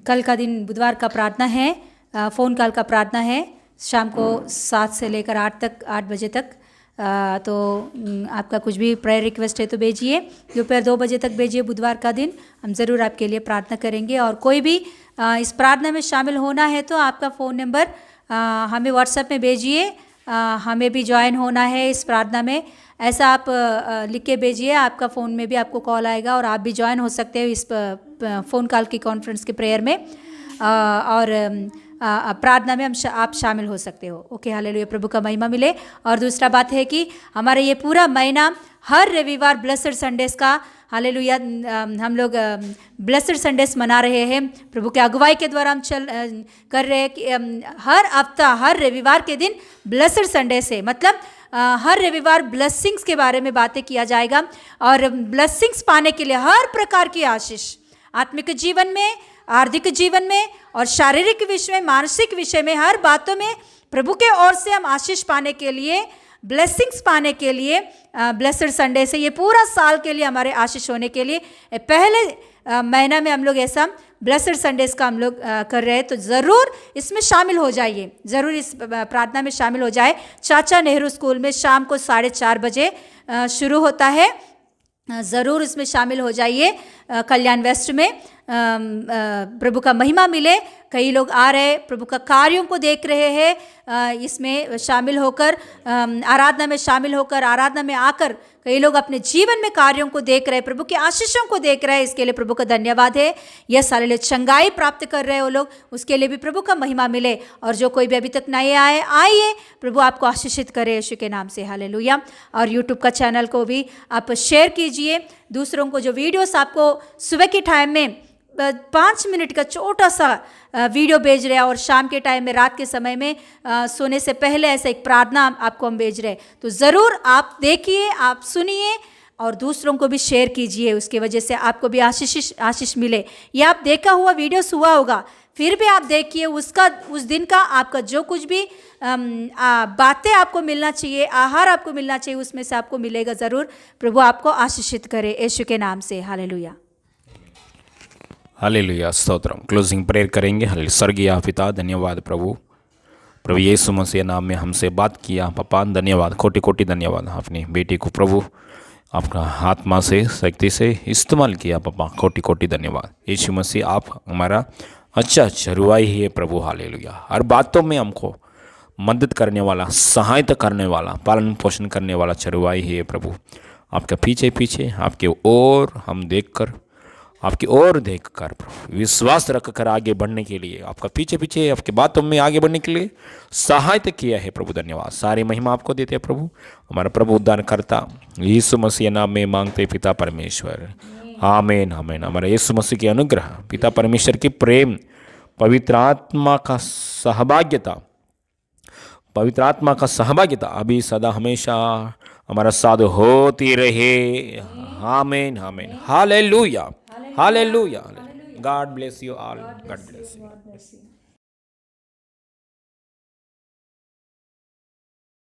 कल का दिन बुधवार का प्रार्थना है, फ़ोन कॉल का प्रार्थना है शाम को 7 से लेकर 8 बजे तक तो आपका कुछ भी प्रेयर रिक्वेस्ट है तो भेजिए। दोपहर 2 बजे तक भेजिए बुधवार का दिन, हम ज़रूर आपके लिए प्रार्थना करेंगे। और कोई भी इस प्रार्थना में शामिल होना है तो आपका फ़ोन नंबर हमें व्हाट्सएप में भेजिए, हमें भी ज्वाइन होना है इस प्रार्थना में, ऐसा आप लिख के भेजिए। आपका फ़ोन में भी आपको कॉल आएगा और आप भी ज्वाइन हो सकते हो इस फ़ोन कॉल की कॉन्फ्रेंस के प्रेयर में, और प्रार्थना में आप शामिल हो सकते हो। ओके, हालेलुया, प्रभु का महिमा मिले। और दूसरा बात है कि हमारा ये पूरा महीना हर रविवार ब्लेसड संडेस का, हालेलुया, हम लोग ब्लेसड संडेस मना रहे हैं। प्रभु के अगुवाई के द्वारा हम कर रहे हैं कि हर हफ्ता हर रविवार के दिन ब्लेसड संडेस है। मतलब हर रविवार ब्लेसिंग्स के बारे में बातें किया जाएगा, और ब्लेसिंग्स पाने के लिए हर प्रकार की आशीष, आत्मिक जीवन में, आर्थिक जीवन में और शारीरिक विषय में, मानसिक विषय में, हर बातों में प्रभु के ओर से हम आशीष पाने के लिए, ब्लेसिंग्स पाने के लिए ब्लेसड संडे से, ये पूरा साल के लिए हमारे आशीष होने के लिए पहले महीना में हम लोग ऐसा ब्लेसड संडेज का हम लोग कर रहे हैं। तो ज़रूर इसमें शामिल हो जाइए, ज़रूर इस प्रार्थना में शामिल हो जाए। चाचा नेहरू स्कूल में शाम को 4:30 बजे शुरू होता है, ज़रूर इसमें शामिल हो जाइए। कल्याण वेस्ट में प्रभु का महिमा मिले। कई लोग आ रहे, प्रभु का कार्यों को देख रहे हैं, इसमें शामिल होकर, आराधना में शामिल होकर, आराधना में आकर कई लोग अपने जीवन में कार्यों को देख रहे हैं, प्रभु के आशीषों को देख रहे हैं। इसके लिए प्रभु का धन्यवाद है। यह सारे लोग चंगाई प्राप्त कर रहे हैं वो लोग, उसके लिए भी प्रभु का महिमा मिले। और जो कोई भी अभी तक नए आए, आइए, प्रभु आपको आशीषित करे यीशु के नाम से, हालेलुया। और यूट्यूब का चैनल को भी आप शेयर कीजिए दूसरों को। जो वीडियोस आपको सुबह के टाइम में 5 मिनट का छोटा सा वीडियो भेज रहे हैं, और शाम के टाइम में, रात के समय में सोने से पहले ऐसा एक प्रार्थना आपको हम भेज रहे हैं, तो ज़रूर आप देखिए, आप सुनिए और दूसरों को भी शेयर कीजिए। उसकी वजह से आपको भी आशीष मिले। ये आप देखा हुआ वीडियोस हुआ होगा, फिर भी आप देखिए, उसका उस दिन का आपका जो कुछ भी बातें आपको मिलना चाहिए, आहार आपको मिलना चाहिए, उसमें से आपको मिलेगा ज़रूर। प्रभु आपको आशीषित करे यीशु के नाम से, hallelujah. Hallelujah, stotram. Closing prayer करेंगे। हालेलुया। स्वर्गीय पिता, धन्यवाद प्रभु यीशु मसीह नाम में हमसे बात किया पापा, धन्यवाद, कोटि कोटि धन्यवाद। अपनी बेटी को प्रभु आपका आत्मा से, शक्ति से इस्तेमाल किया पापा, कोटि कोटि धन्यवाद। यीशु मसीह आप हमारा अच्छा चरवाही है प्रभु, हालेलुया। हर बातों में हमको मदद करने वाला, सहायता करने वाला, पालन पोषण करने वाला चरवाही है प्रभु। आपके पीछे पीछे, आपके ओर हम देखकर, आपकी ओर देखकर विश्वास रखकर आगे बढ़ने के लिए, आपका पीछे पीछे आपके बातों में आगे बढ़ने के लिए सहायता किया है प्रभु, धन्यवाद। सारी महिमा आपको देते हैं प्रभु। हमारा प्रभु उद्धारकर्ता यीशु मसीह नाम में मांगते पिता परमेश्वर, आमीन आमीन। हमारे यीशु मसीह के अनुग्रह, पिता परमेश्वर की प्रेम, पवित्र आत्मा का सहभागिता अभी सदा हमेशा हमारा साथ होती रहे, आमीन आमीन। Hallelujah, hallelujah. God bless you all, God bless you.